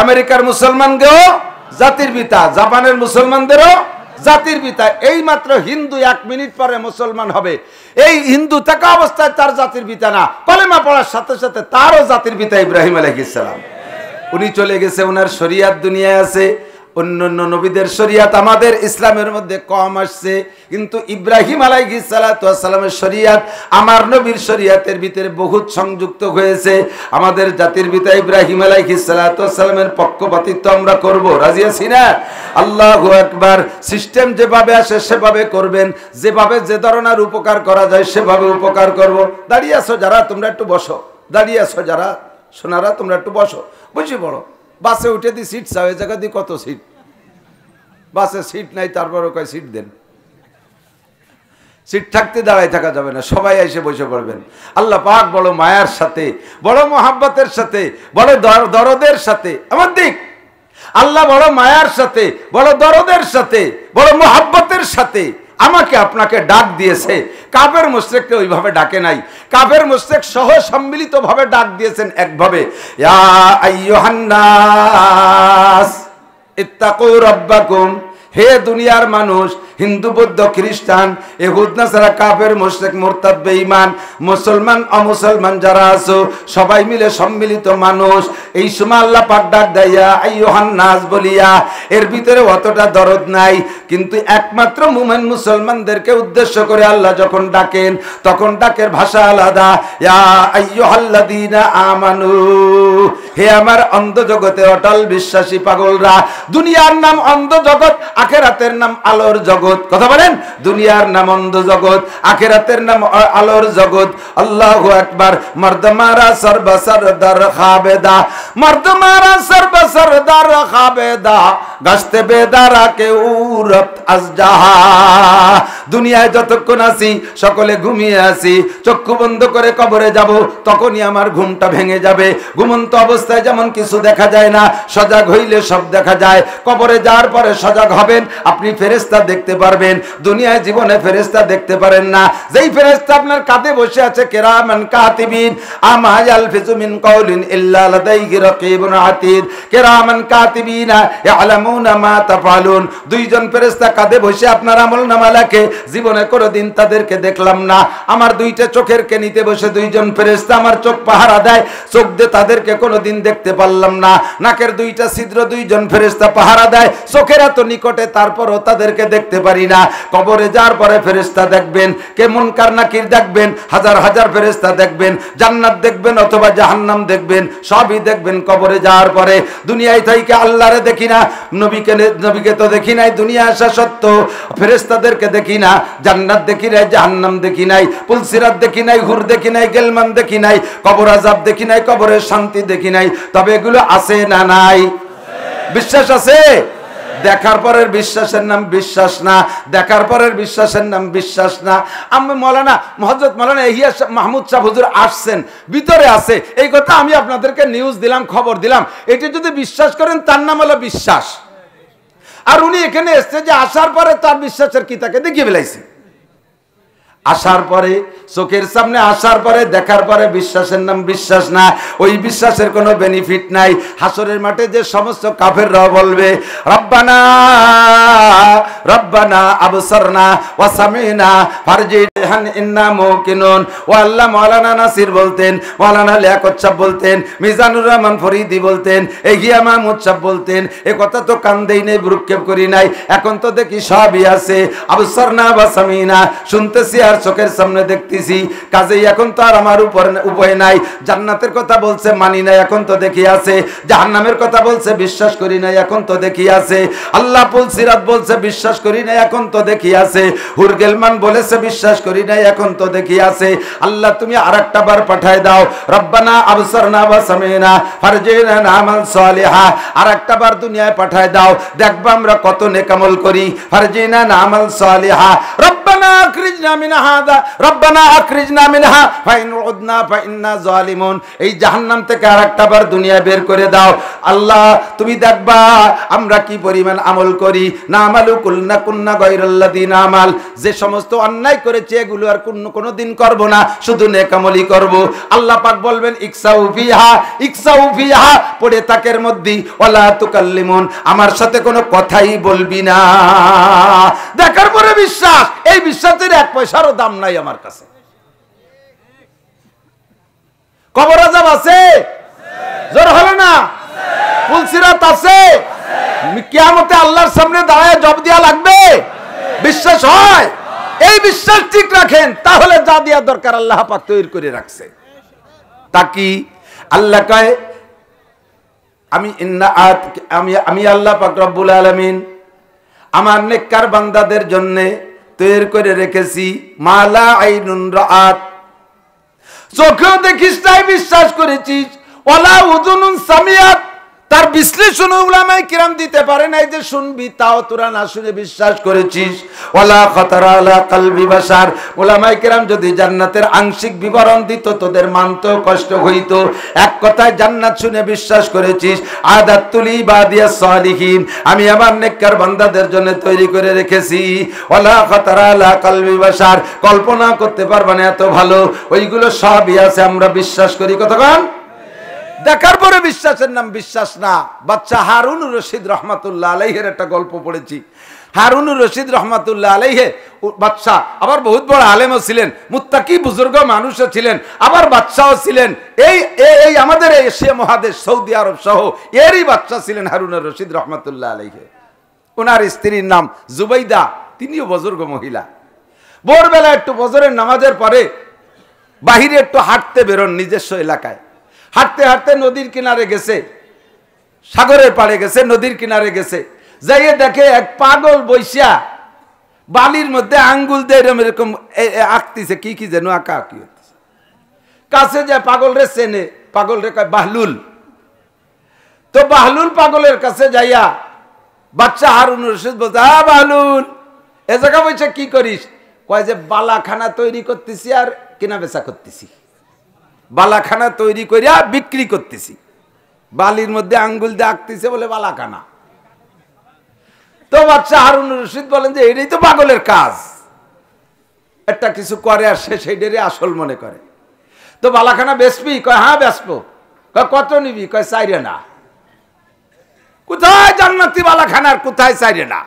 Speaker 1: আমেরিকার মুসলমানকেও জাতির পিতা, জাপানের মুসলমানদেরও জাতির পিতা। এই মাত্র হিন্দু 1 মিনিট পরে মুসলমান হবে, এই হিন্দু থাকা অবস্থায় তার জাতির পিতা না, কলেমা পড়ার সাথে সাথে তারও জাতির পিতা ইব্রাহিম আলাইহিস সালাম। উনি চলে গেছে, ওনার শরিয়াত দুনিয়ায় আছে, অন্যান্য নবীদের শরিয়াত আমাদের ইসলামের মধ্যে কম আসছে, কিন্তু ইব্রাহিম আলাইহিস সালাতু ওয়াস সালামের শরিয়াত আমার নবীর শরিয়াতের ভিতরে বহুত সংযুক্ত হয়েছে। আমাদের জাতির পিতা ইব্রাহিম আলাইহিস সালাতু ওয়াস সালামের পক্ষপাতিত্ব আমরা করব, রাজি আছি না? আল্লাহু আকবার। সিস্টেম যেভাবে আসে সেভাবে করবেন, যেভাবে যে ধরনের উপকার করা যায় সেভাবে উপকার করব। দাঁড়িয়ে আছো যারা তোমরা একটু বসো, দাঁড়িয়ে আছো যারা সোনারা তোমরা একটু বসো, বসে পড়ো। বাসে উঠে দি সিট চাও, এই জায়গা দিয়ে কত সিট, বাসে সিট নাই তারপরও কয় সিট দেন। সিট থাকতে দাঁড়ায় থাকা যাবে না, সবাই এসে বসে পড়বেন। আল্লাহ পাক বড় মায়ার সাথে, বড় মোহাব্বতের সাথে, বড় দরদের সাথে, আমার দিক আল্লাহ বড় মায়ার সাথে, বড় দরদের সাথে, বড় মোহাব্বতের সাথে আমাকে আপনাকে ডাক দিয়েছে। কাফের মুশরিককে ওইভাবে ডাকে নাই, কাফের মুশরিক সহ সম্মিলিত ভাবে ডাক দিয়েছেন একভাবে, ইয়া আইয়ুহান নাস ইত্তাকু রাব্বাকুম, হে দুনিয়ার মানুষ, হিন্দু বৌদ্ধ খ্রিস্টান ইহুদ নাসারা কাফের মুশরিক মুরতাদ বেঈমান মুসলমান অমুসলমান যারা আছো সবাই মিলে সম্মিলিত মানুষ, এই সময় আল্লাহ পাক ডাক দেয় ইয়া আইয়ুহান নাস বলিয়া। এর ভিতরে অতটা দরদ নাই, কিন্তু একমাত্র মুমিন মুসলমানদেরকে উদ্দেশ্য করে আল্লাহ যখন ডাকেন তখন ডাকের ভাষা আলাদা। ইয়া আইয়ুহাল্লাযীনা আমানু, হে আমার অন্ধ জগতে অটল বিশ্বাসী পাগলরা। দুনিয়ার নাম অন্ধ জগৎ, আখিরাতের নাম আলোর জগৎ। কথা বলেন, দুনিয়ার নাম অন্ধ জগৎ, আখিরাতের নাম আলোর জগৎ। আল্লাহু আকবার। মর্দ মারা সর্বসরদার খাবেদা, মর্দ মারা সর্বসরদার খাবেদা, গাছতে বেদারা কে উরত আজজাহা। দুনিয়ায় যতক্ষণ আছি সকলে ঘুমিয়ে আছি, চক্ষু বন্ধ করে কবরে যাব তখনই আমার ঘুমটা ভেঙে যাবে। ঘুমন্ত অবস্থায় যেমন কিছু দেখা যায় না, সজাগ হইলে সব দেখা যায়। কবরে যাওয়ার পরে সজাগ হবেন, আপনি ফেরেশতা দেখতে পারবেন। দুনিয়ায় জীবনে ফেরেশতা দেখতে পারেন না। যেই ফেরেশতা আপনার কাঁধে বসে আছে, কিরামান কাতিবিন, আমা ইয়ালফিজু মিন কাউলিন ইল্লা লাদাইহি রাকিবুন আতীদ, কিরামান কাতিবিনা ইয়ালামুনা মা তাফআলুন। দুইজন ফেরেশতা কাঁধে বসে আপনার আমলনামা লেখে। জীবনে কোনোদিন তাদেরকে দেখলাম না। আমার দুইটা চোখের কেনিতে বসে দুইজন ফেরেশতা আমার চোখ পাহারা দেয়, চোখ দিয়ে তাদেরকে কোনোদিন দেখতে পারলাম না। নাকের দুইটা ছিদ্র দুইজন ফেরেশতা পাহারা দেয়, চোখের এত নিকটে তারপরও তাদেরকে দেখতে পারি না। কবরে যাওয়ার পরে ফেরেশতা দেখবেন, কে মুনকার নাকির দেখবেন, হাজার হাজার ফেরেশতা দেখবেন, জান্নাত দেখবেন অথবা জাহান্নাম দেখবেন, সবই দেখবেন কবরে যাওয়ার পরে। দুনিয়ায় থাইকে আল্লাহরে দেখি না, নবীকে তো দেখি নাই, দুনিয়া আসা সত্য ফেরেশতাদেরকে দেখি না, জান্নাত দেখি নাই, জাহান্নাম দেখি নাই, পুলসিরাত দেখি নাই, হুর দেখি নাই, গেলমান দেখি নাই, কবর আযাব দেখি নাই, কবরের শান্তি দেখি নাই। তবে এগুলো আছে না নাই? বিশ্বাস আছে? দেখার পরের বিশ্বাসের নাম বিশ্বাস না, দেখার পরের বিশ্বাসের নাম বিশ্বাস না। আমি মৌলানা হযরত মৌলানা ইলিয়াস মাহমুদ সাহেব হুজুর আসছেন, ভিতরে আছে, এই কথা আমি আপনাদেরকে নিউজ দিলাম, খবর দিলাম। এটা যদি বিশ্বাস করেন তার নাম হলো বিশ্বাস। আর উনি এখানে এসছে যে আসার পরে তার বিশ্বাসের কি তাকে দেখিয়ে ফেলাইছে। আসার পরে চোখের সামনে আসার পরে দেখার পরে বিশ্বাসের নাম বিশ্বাস না। ওই বিশ্বাসের কোনো বেনিফিট নাই। হাসরের মাঠে যে সমস্ত কাফেররা বলবে রব্বানা রব্বানা আবসারনা ওয়া সামিনা ফারজিহান ইন্না মুকিনুন। ও আল্লাহ, মাওলানা নাসির বলতেন, মাওলানা লিয়াকত সাহেব বলতেন, মিজানুর রহমান ফরিদি বলতেন, এগিয়া মাহমুদ সাহেব বলতেন, এ কথা তো কান দেই নাই, ভ্রুক্ষেপ করি নাই। এখন তো দেখি সবই আছে। আবসারনা ওয়া সামিনা, শুনতেছি পরিষ্কার চোখের সামনে দেখতেছি, কাজেই এখন তো আর আমার উপর উপায় নাই। জান্নাতের কথা বলছে মানি নাই, এখন তো দেখি আছে। জাহান্নামের কথা বলছে বিশ্বাস করি নাই, এখন তো দেখি আছে। আল্লাহ পুল সিরাত বলছে বিশ্বাস করি নাই, এখন তো দেখি আছে। হুরগেলমান বলেছে বিশ্বাস করি নাই, এখন তো দেখি আছে। আল্লাহ তুমি আরেকটা বার পাঠায় দাও, রব্বানা আবসারনা ওয়া সামিনা ফারজিনা নামাল সালিহা, আরেকটা বার দুনিয়ায় পাঠায় দাও, দেখবা আমরা কত নেক আমল করি। ফারজিনা নামাল সালিহা রব্বানা আখরিজনা মিন হাদা রব্বানা আখরিজনা মিনহা ফাইন উদনা ফাইন্না জালিমুন। এই জাহান্নাম থেকে আরেকটা বার দুনিয়ায় বের করে দাও। আল্লাহ তুমি দেখবা আমরা কি পরিমাণ আমল করি। না আমালু কুলনা কুন্না গায়রাল্লাযিনা আমাল, যে সমস্ত অন্যায় করেছে এগুলো আর কোনোদিন করব না, শুধু নেক আমলই করব। আল্লাহ পাক বলবেন ইকসাউ ফিহা পড়ে তাকের মধ্যে ওয়ালা তুকাল্লিমুন, আমার সাথে কোনো কথাই বলবি না। দেখার পরে বিশ্বাস, এই বিশ্বাসের এক পয়সারও দাম নাই আমার কাছে। কবর আযাব আছে, জোর হলো না, ফুলসিরাত আছে, কিয়ামতে আল্লাহর সামনে দাঁড়ায় জব দেয়া লাগবে, বিশ্বাস হয়। এই বিশ্বাস ঠিক রাখেন, তাহলে যা দেয়া দরকার আল্লাহ পাক তৈরি করে রাখছে। তাকি আল্লাহ কয় আমি আল্লাহ পাক রব্বুল আলামিন আমার নেককার বান্দাদের জন্য তৈরি করে রেখেছি মালা আইনুন রাআত, চোখেও দেখিস নাই বিশ্বাস করেছিস, ওয়ালা উযুনুন সামিআত, তার বিশ্লেষণ উলামায়ে কিরাম দিতে পারে নাই যে শুনবি, তাও তোরা না শুনে বিশ্বাস করেছিস। ওয়ালা খাতারা আলা কলবি বাশার, উলামায়ে কিরাম যদি জান্নাতের আংশিক বিবরণ দিত তোদের মানতেও কষ্ট হইতো। এক কথায় জান্নাত শুনে বিশ্বাস করেছিস। আদাতুল ইবাদিয়াস সালিহিন, আমি আমার নেককার বান্দাদের জন্য তৈরি করে রেখেছি। ওয়ালা খাতারা আলা কলবি বাশার, কল্পনা করতে পারবে না এত ভালো, ওইগুলো সবই আছে, আমরা বিশ্বাস করি। কতক্ষণ দেখার পরে বিশ্বাসের নাম বিশ্বাস না। বাচ্চা হারুনুর রশিদ রহমাতুল্লাহ আলাইহের একটা গল্প পড়েছি। হারুনুর রশিদ রহমাতুল্লাহ আলাইহে বাদশা, আবার বহুত বড় আলেমও ছিলেন, মুত্তাকি বুজুর্গ মানুষও ছিলেন, আবার বাদশাও ছিলেন। এই আমাদের এশিয়া মহাদেশ সৌদি আরব সহ এরই বাদশা ছিলেন হারুনুর রশিদ রহমাতুল্লাহ আলাইহে। ওনার স্ত্রীর নাম জুবাইদা, তিনিও বুজুর্গ মহিলা। ভোরবেলা একটু ফজরের নামাজের পরে বাহিরে একটু হাঁটতে বেরোন নিজস্ব এলাকায়। হাঁটতে হাঁটতে নদীর কিনারে গেছে, সাগরের পাড়ে গেছে, নদীর কিনারে গেছে, যাইয়ে দেখে এক পাগল বৈশা বালির মধ্যে আঙ্গুল দিয়ে এরকম আঁকতেছে, কি যেন আঁকা আঁকি হচ্ছে। কাছে যায়, পাগল রে চেনে, পাগল রে কয় বাহলুল। তো বাহলুল পাগলের কাছে যাইয়া বাচ্চা হারুনুর রশিদ বলছে, বাহলুল এ জায়গা বলছে কি করিস? কয় যে বালাখানা তৈরি করতেছি আর কেনা বেচা করতেছি, বালাখানা তৈরি করিয়া বিক্রি করতেছি। বালির মধ্যে আঙ্গুল দিয়ে আঁকতেছে বলে বালাখানা। তো বাচ্চা হারুনুর রশিদ বলেন যে এটাই তো পাগলের কাজ, একটা কিছু করে আর সে সেইটারই আসল মনে করে। তো বালাখানা বেচবি? কয় হ্যাঁ বেচবো। কয় কত নিবি? কয় 4 আনা। কোথায় জান্নাতি বালাখানার, কোথায় 4 আনা?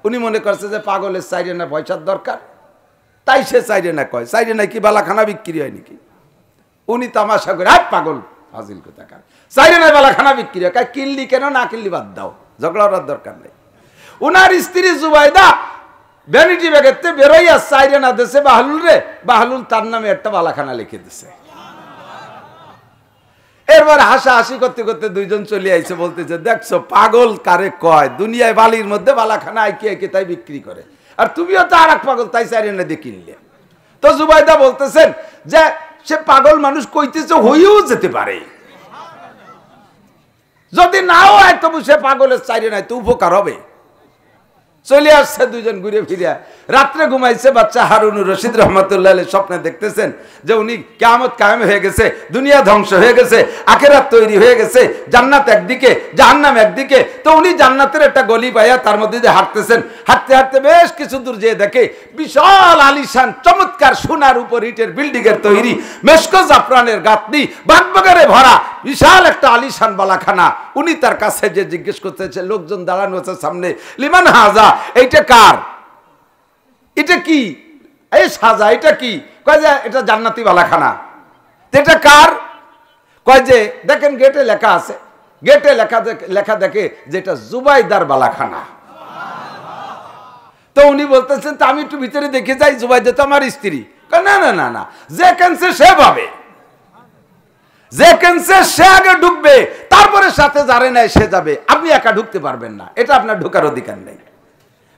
Speaker 1: উনি মনে করছে যে পাগলের 4 আনা পয়সার দরকার, তাই সে 4 আনা কয়। 4 আনা কি বালাখানা বিক্রি হয় নাকি? উনি তামাশা করে, আর পাগল ফাজিল কোথাকার, 4 আনায় বালাখানা বিক্রি হয়। কিনলি কেন, না কিনলি বাদ দাও, ঝগড়া করার দরকার নেই। উনার স্ত্রী জুবাইদা ভ্যানিটি ব্যাগেতে বেরোইয়া 4 আনা দেশে বাহলুল রে, বাহলুল তার নামে একটা বালাখানা লিখে দিছে। এরপর হাসাহাসি করতে করতে দুইজন চলে আইছে, বলতেছে দেখছো পাগল কারে কয়, দুনিয়ায় বালির মধ্যে বালাখানা আইকে আইকে তাই বিক্রি করে, আর তুমিও তো আর এক পাগল, তাই 4 আনা দিয়ে কিনলে। তো জুবাইদা বলতেছেন যে সে পাগল মানুষ কইতেছে, হইও যেতে পারে, যদি নাও হয় তবু সে পাগলের 4 আনায় তো উপকার হবে। চলে আসছে দুইজন ঘুরে ফিরিয়া, রাত্রে ঘুমাইছে। বাচ্চা হারুনুর রশিদ রহমাতুল্লাহ আলাইহি স্বপ্নে দেখতেছেন যে উনি কিয়ামত কায়েম হয়ে গেছে, দুনিয়া ধ্বংস হয়ে গেছে, আখিরাত তৈরি হয়ে গেছে, জান্নাত একদিকে জাহান্নাম একদিকে। তো উনি জান্নাতের একটা গলি পাইয়া তার মধ্যে দিয়ে হাঁটতেছেন। হাঁটতে হাঁটতে বেশ কিছু দূর যেয়ে দেখে বিশাল আলিশান চমৎকার সোনার উপর ইটের বিল্ডিং এর তৈরি, মেশকো জাফরানের গাঁথনি, বাগবাগারে ভরা বিশাল একটা আলিশান বালাখানা। উনি তার কাছে যে জিজ্ঞেস করতেছে, লোকজন দাঁড়ানো আছে সামনে, লিমান হাজা, এইটা কার, এটা কি, এই সাজা এটা কি? কয় যে এটা জান্নাতি বালাখানা। এটা কার? কয় যে দেখেন গেটে লেখা আছে, গেটে লেখা দেখে যে এটা জুবাইদার বালাখানা। তো উনি বলতেছেন তো আমি একটু ভিতরে দেখে যাই, জুবাইদা তো আমার স্ত্রী। না না না না, যে কেনছে সে পাবে, যে কেনছে সে আগে ঢুকবে, তারপরে সাথে যারে নাই সে যাবে, আপনি একা ঢুকতে পারবেন না, এটা আপনার ঢোকার অধিকার নেই।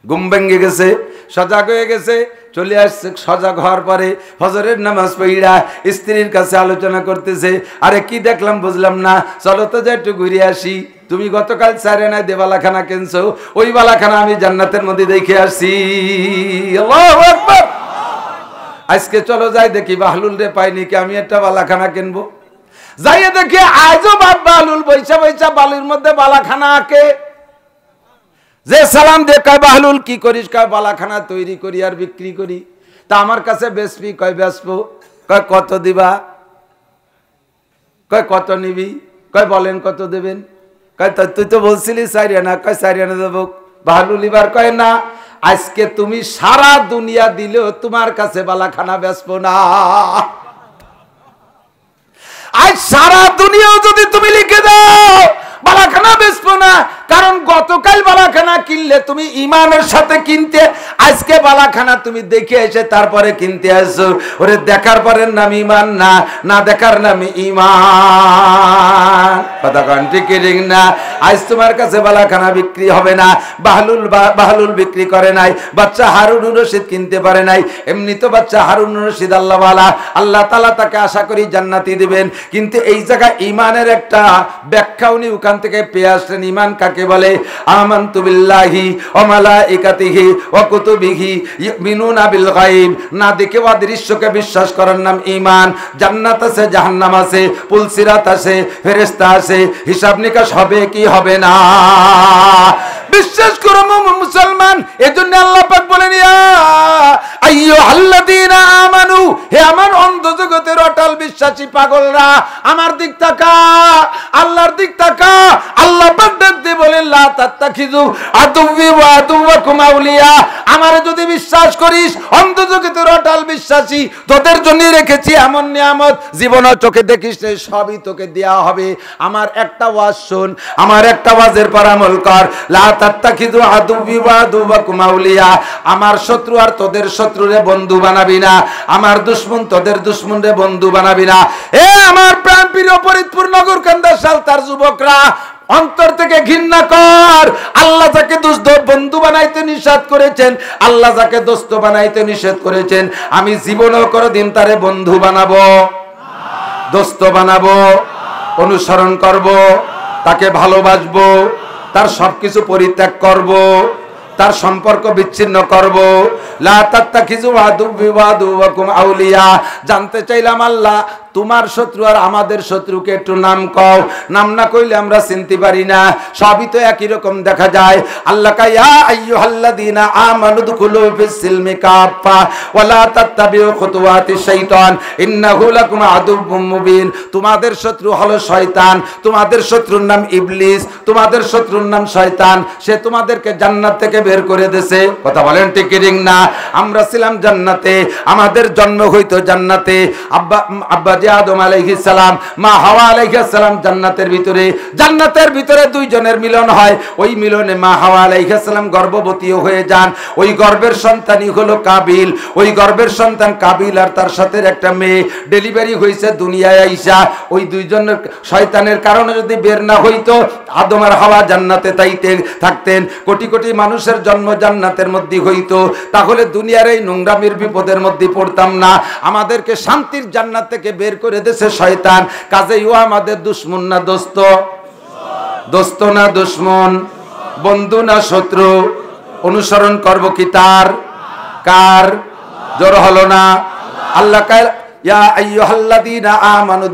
Speaker 1: ঘুম ভেঙে গেছে, সজাগ হয়ে গেছে, চলে আসছে। সজাগ হওয়ার পরে ফজরের নামাজ পড়া স্ত্রীর কাছে আলোচনা করতেছে, আরে কি দেখলাম বুঝলাম না, চলো তো যাই একটু ঘুরে আসি। তুমি গতকাল 4 আনায় যে বালাখানা কিনছো, ওই বালাখানা আমি জান্নাতের মধ্যে দেখে আসছি। আল্লাহু আকবার। আজকে চলো যাই দেখি বাহলুল রে পাইনি কি, আমি একটা বালাখানা কিনবো। যাইয়ে দেখি আজও বাহলুল বৈশা বৈশা বালুর মধ্যে বালাখানা আঁকে। যে সালাম দে কয় বাহলুল কি করিস, কয় বালাখানা তৈরি করি আর বিক্রি করি। তা আমার কাছে বেচবি, কয় বেচবো। কয় কত দিবা, কয় কত নিবি, কয় বলেন কত দেবেন। কয় তুই তো বলছিলি 4 আনা, কয় 4 আনা দেবো। বাহলুল এবার কয় না, আজকে তুমি সারা দুনিয়া দিলেও তোমার কাছে বালাখানা বেচবো না। আজ সারা দুনিয়াও যদি তুমি লিখে দাও বালাখানা বেচবো না, কারণ গতকাল বালাখানা কিনলে তুমি ইমানের সাথে কিনতে, আজকে বালাখানা তুমি দেখে এসে তারপরে কিনতে আসছো। ওরে দেখার পরের নাম ইমান না, না দেখার নাম ইমান। কথা কন ঠিক না? আজ তোমার কাছে বালাখানা বিক্রি হবে না। বাহলুল বিক্রি করে নাই, বাচ্চা হারুনুর রশিদ কিনতে পারে নাই। এমনি তো বাচ্চা হারুনুর রশিদ আল্লাহওয়ালা, আল্লাহ তাআলা তাকে আশা করি জান্নাতি দিবেন। কিন্তু এই জায়গায় ইমানের একটা ব্যাখ্যা উনি ওখান থেকে পেয়ে আসলেন। ইমান কাকে বলে? আমানতু বিল্লাহি ওয়া মালাইকাতিহি ওয়া কুতুবিহি ইউমিনুনা বিল গায়ব। না দেখে অদৃশ্যকে বিশ্বাস করার নাম ঈমান। জান্নাত আছে, জাহান্নাম আছে, পুলসিরাত আছে, ফেরেশতা আছে, হিসাব নিকাশ হবে কি হবে না বিশ্বাস করো মুসলমান। এজন্য আল্লাহ পাক বলেন, ইয়া আইয়ুহাল্লাযীনা আমানু, হে আমার অন্ধ জগতের অটল বিশ্বাসী পাগলরা, আমার দিক তাকা, আল্লাহর দিক তাকা। আল্লাহ পাক দেখতে বলেন, লা তাত্তাখিযু আদুওয়ি ওয়া আদুওয়াকুম আউলিয়া। আমারে যদি বিশ্বাস করিস, অন্ধ জগতের অটল বিশ্বাসী, তোদের জন্য রেখেছি এমন নিয়ামত, জীবনে চোখে দেখিস না, সবই তোকে দেয়া হবে। আমার একটা ওয়াজ শোন, আমার একটা ওয়াজের পর আমল কর। লা তাত্তাখিযু আদুওয়ি ওয়া আদুওয়াকুম আউলিয়া। আমার শত্রু আর তোদের শত্রুরে বন্ধু বানাবি না, আমার দুশমন তোদের দুশমনরে বন্ধু বানাবি না। এ আমার প্রাণপ্রিয় ফরিদপুর নগর কান্দার সালতার যুবকরা, অন্তর থেকে ঘৃণা কর। আল্লাহ যাকে বন্ধু বানাইতে নিষেধ করেছেন, আল্লাহ যাকে দোস্ত বানাইতে নিষেধ করেছেন, আমি জীবনেও কোনোদিন তারে বন্ধু বানাবো, দোস্ত বানাবো, অনুসরণ করব, তাকে ভালোবাসবো, তার সবকিছু পরিত্যাগ করব, তার সম্পর্ক বিচ্ছিন্ন করব। লা তাত্তাখিযু আদুওয়ি ওয়া আদুওয়াকুম আউলিয়া। জানতে চাইলাম আল্লাহ তোমার শত্রু আর আমাদের শত্রুকে একটু নাম কও, নাম না কইলে আমরা চিনতে পারি না, সবই তো একই রকম দেখা যায়। আল্লাহ কা ইয়া আইয়ুহাল্লাযীনা আমানু দুখুলু ফিস সিলমি কাফা ওয়া লা তাত্তাবিউ খুতুওয়াতিশ শাইতান ইন্নাহু লাকুম আদুউম মুবিন। তোমাদের শত্রু হলো শয়তান, তোমাদের শত্রুর নাম ইবলিস, তোমাদের শত্রুর নাম শয়তান। সে তোমাদেরকে জান্নাত থেকে বের করে দিয়েছে। কথা বলেন ঠিক কি না? আমরা ছিলাম জান্নাতে, আমাদের জন্ম হইতো জান্নাতে। আব্বা আদম আলাইহিস সালাম, মা হাওয়া আলাইহিস সালাম জান্নাতের ভিতরে। জান্নাতের ভিতরে দুইজনের মিলন হয়, ওই মিলনে মা হাওয়া আলাইহিস সালাম গর্ভবতীও হয়ে যান। ওই গর্ভের সন্তানই হলো কাবিল। ওই গর্ভের সন্তান কাবিল আর তার সাথে একটা মেয়ে ডেলিভারি হয়েছে দুনিয়ায় আইসা। ওই দুইজনের শয়তানের কারণে যদি বের না হইতো, আদম আর হাওয়া জান্নাতে থাকতেন। কোটি কোটি মানুষের জন্ম জান্নাতের মধ্যে হইতো, তাহলে দুনিয়ার এই নোংরামির বিপদের মধ্যে পড়তাম না। আমাদেরকে শান্তির জান্নাত থেকে বের করে দেশে শয়তান। কাজেই ও আমাদের দুশমন না দোস্ত? দোস্ত না দুশমন? বন্ধু না শত্রু? অনুসরণ করব কি তার? কার? জোর হলো না? আল্লাহ কায় ইয়া আইয়ুহাল্লাযীনা আমানু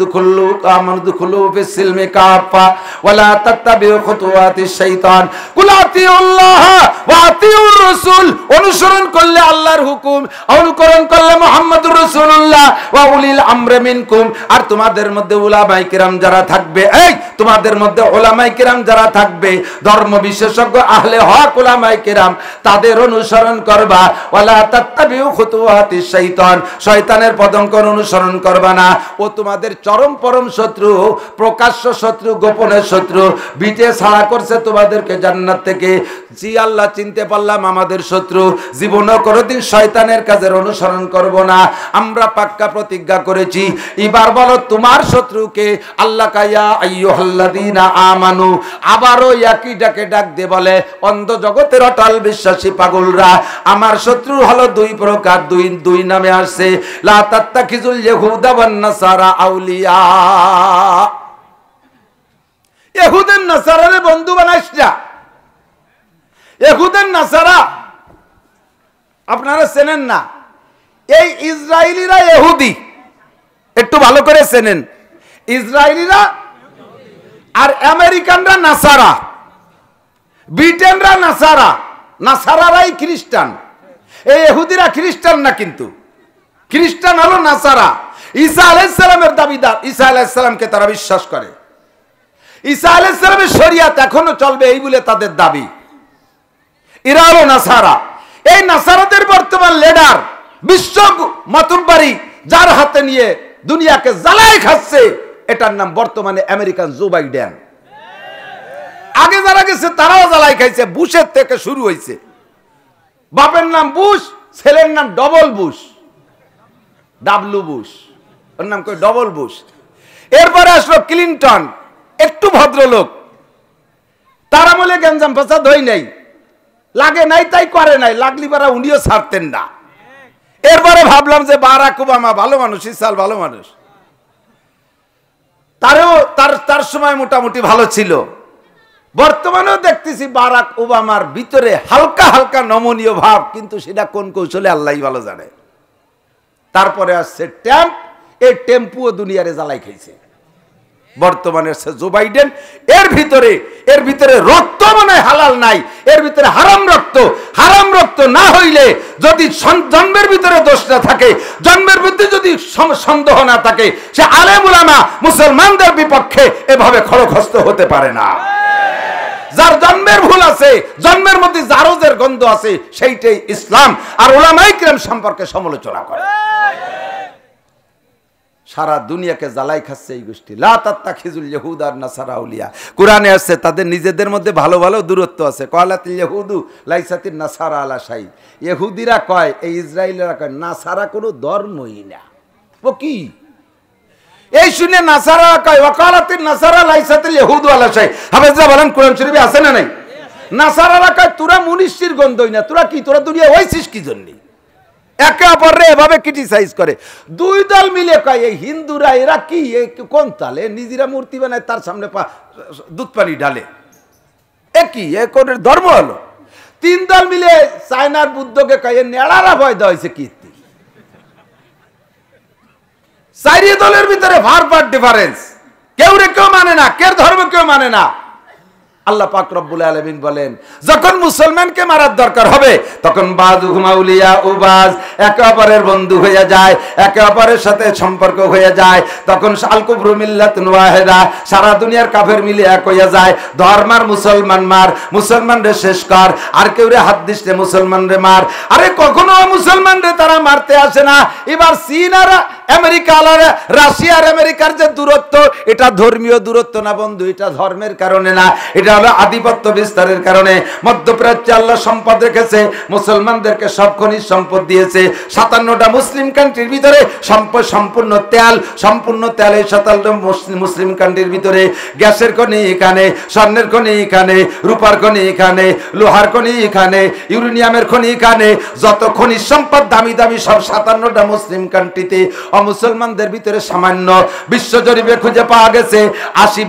Speaker 1: দুখুলু ফিস সিলমি কাফা ওয়া লা তাত্তাবিউ খুতুওয়াতিশ শাইতান কুল আতিউল্লাহ ওয়া আতিউর রাসূল। অনুসরণ করলে আল্লাহর হুকুম, অনুকরণ করলে মুহাম্মদুর রাসূলুল্লাহ ওয়া উলিল আমরি মিনকুম। আর তোমাদের মধ্যে উলামায়ে কিরাম যারা থাকবে, এই তোমাদের মধ্যে উলামায়ে কেরাম যারা থাকবে, ধর্ম বিশেষজ্ঞ আহলে হক উলামায়ে কেরাম, তাদের অনুসরণ করবা। ওয়ালা তাত্তাবিউ খুতুওয়াতিশ শাইতান, শয়তানের পদঙ্কন অনুসরণ করবা না। ও তোমাদের চরম পরম শত্রু, প্রকাশ্য শত্রু, গোপনের শত্রু, বিটে ছাড়া করছে তোমাদেরকে জান্নাত থেকে। জি আল্লাহ, চিনতে পারলাম আমাদের শত্রু, জীবনও কোনোদিন শয়তানের কাজের অনুসরণ করব না। আমরা পাক্কা প্রতিজ্ঞা করেছি। এবার বলো তোমার শত্রুকে। আল্লাহ কায়া আইয়ুহাল্লাযীনা আমানু, আবারও একই ডাকে ডাক দিয়ে বলে অন্ধ জগতের অটল বিশ্বাসী পাগলরা, আমার শত্রু হলো দুই প্রকার, দুই নামে আসছে। লা তাত্তাখিজুল ইয়াহুদা ওয়ান নাসারা আউলিয়া, ইহুদের নাসারারে বন্ধু বানাইস না। ইহুদের নাসারা আপনারা চেনেন না, এই ইসরায়েলিরা ইহুদি, একটু ভালো করে চেনেন। ইসরায়েলিরা আর আমেরিকানরা নাসারা, ব্রিটেনরা নাসারা, নাসারারাই খ্রিস্টান। এই ইহুদিরা খ্রিস্টান না, কিন্তু খ্রিস্টান হলো নাসারা। ঈসা আলাইহিস সালামের দাবিদার, ঈসা আলাইহিস সালামকে তারা বিশ্বাস করে। ঈসা আলাইহিস সালামের শরিয়াত এখনো চলবে এই বলে তাদের দাবি। এরা হলো নাসারা। এই নাসারাদের বর্তমান লিডার, বিশ্ব মাতুব্বারি, যার হাতে নিয়ে দুনিয়াকে জ্বালাই খাচ্ছে, এটার নাম বর্তমানে আমেরিকান জো বাইডেন। আগে যারা গেছে তারাও জ্বালাই খাইছে, বুশের থেকে শুরু হয়েছে। বাপের নাম বুশ, ছেলের নাম ডবল বুশ, ডাবলু বুশ, ওর নাম কই ডবল বুশ। এরপরে আসলো ক্লিনটন, একটু ভদ্রলোক, তার আমলে গেঞ্জাম ফাসাদ হয় নাই, লাগে নাই তাই করে নাই, লাগলি পারা উনিও ছাড়তেন না। এরপরে ভাবলাম যে বারাক ওবামা ভালো মানুষ, ইসাল ভালো মানুষ, তার সময় মোটামুটি ভালো ছিল। বর্তমানেও দেখতেছি বারাক ওবামার ভিতরে হালকা হালকা নমনীয় ভাব, কিন্তু সেটা কোন কৌশলে আল্লাহই ভালো জানে। তারপরে আসছে ট্যাম্প, এই টেম্পুও দুনিয়ারে জ্বালাই খাইছে। বর্তমানে জো বাইডেন, এর ভিতরে রক্ত মনে হালাল নাই, এর ভিতরে হারাম রক্ত। হারাম রক্ত না হইলে, যদি জন্মের ভিতরে দোষ না থাকে, জন্মের ভিতরে যদি সন্দেহ না থাকে, সে আলেম উলামা মুসলমানদের বিপক্ষে এভাবে খড়গহস্ত হতে পারে না। যার জন্মের ভুল আছে, জন্মের মধ্যে জারজের গন্ধ আছে, সেইটাই ইসলাম আর উলামায়ে কিরাম সম্পর্কে সমালোচনা করে। সারা দুনিয়াকে জ্বালাই খাচ্ছে এই গোষ্ঠী। লা তাত্তাখিজুল ইয়াহুদা ওয়ান নাসারা আউলিয়া। কোরআনে আছে তাদের নিজেদের মধ্যে ভালো ভালো দূরত্ব আছে। ক্বালাতিল ইয়াহুদু লাইসাতিন নাসারা আলা শাই। ইহুদিরা কয়, এই ইসরায়েলিরা কয় নাসারা কোনো ধর্মই না। ও কি এই শুনে নাসারা কয় ওয়াকালাতিন নাসারা লাইসাতিল ইয়াহুদু আলা শাই। হাফেজরা বলেন কোরআন শরীফে আছে না নাই? নাসারারা কয় তোরা মুনিশির গন্ধই না, তোরা কি, তোরা দুনিয়া হইছিস কি জন্য? একে অপরে এভাবে ক্রিটিসাইজ করে। দুই দল মিলে কয় এই হিন্দুরা, এরা কি কোন তালে নিজেরা মূর্তি বানায়, তার সামনে দুধ পানি ঢালে, এ কি এ কোন ধর্ম হলো? তিন দল মিলে চায়নার বুদ্ধকে কয় নেড়ারা ভয় দেওয়া হয়েছে কীর্তি। চারি দলের ভিতরে ভার ডিফারেন্স, কেউ মানে না, কেউ ধর্ম কেউ মানে না। আল্লাহ পাক রব্বুল আলামিন বলেন, যখন মুসলমানকে মারার দরকার হবে, তখন বাযুহুম আউলিয়া উবাজ, একে অপরের বন্ধু হয়ে যায়, একে অপরের সাথে সম্পর্ক হয়ে যায়। তখন আল কুফরু মিল্লাতুন ওয়াহিদা, সারা দুনিয়ার কাফের মিলে এক হয়ে যায়। ধর্মার মুসলমান মার, মুসলমান রে শেষ কর, আর কেউ রে হাত দিস রে মুসলমান রে মার। আরে কখনো মুসলমান রে তারা মারতে আসে না। এবার চীন আর আমেরিকা, রাশিয়া আর আমেরিকার যে দূরত্ব, এটা ধর্মীয় দূরত্ব না বন্ধু, এটা ধর্মের কারণে না, এটা হলো আধিপত্য বিস্তারের কারণে। মধ্যপ্রাচ্যে আল্লাহ সম্পদ রেখেছে, মুসলমানদেরকে সব খনিজ সম্পদ দিয়েছে। 57টা মুসলিম কান্ট্রির ভিতরে সম্পূর্ণ তেল, সম্পূর্ণ তেলে 57টা মুসলিম কান্ট্রির ভিতরে গ্যাসের খনি এখানে, স্বর্ণের খনি এখানে, রূপার খনি এখানে, লোহার খনি এখানে, ইউরেনিয়ামের খনি এখানে, যত খনিজ সম্পদ দামি দামি সব 57টা মুসলিম কান্ট্রিতে। মুসলমানদের ভিতরে সামান্য, বিশ্ব জরিপে খুঁজে পাওয়া গেছে 80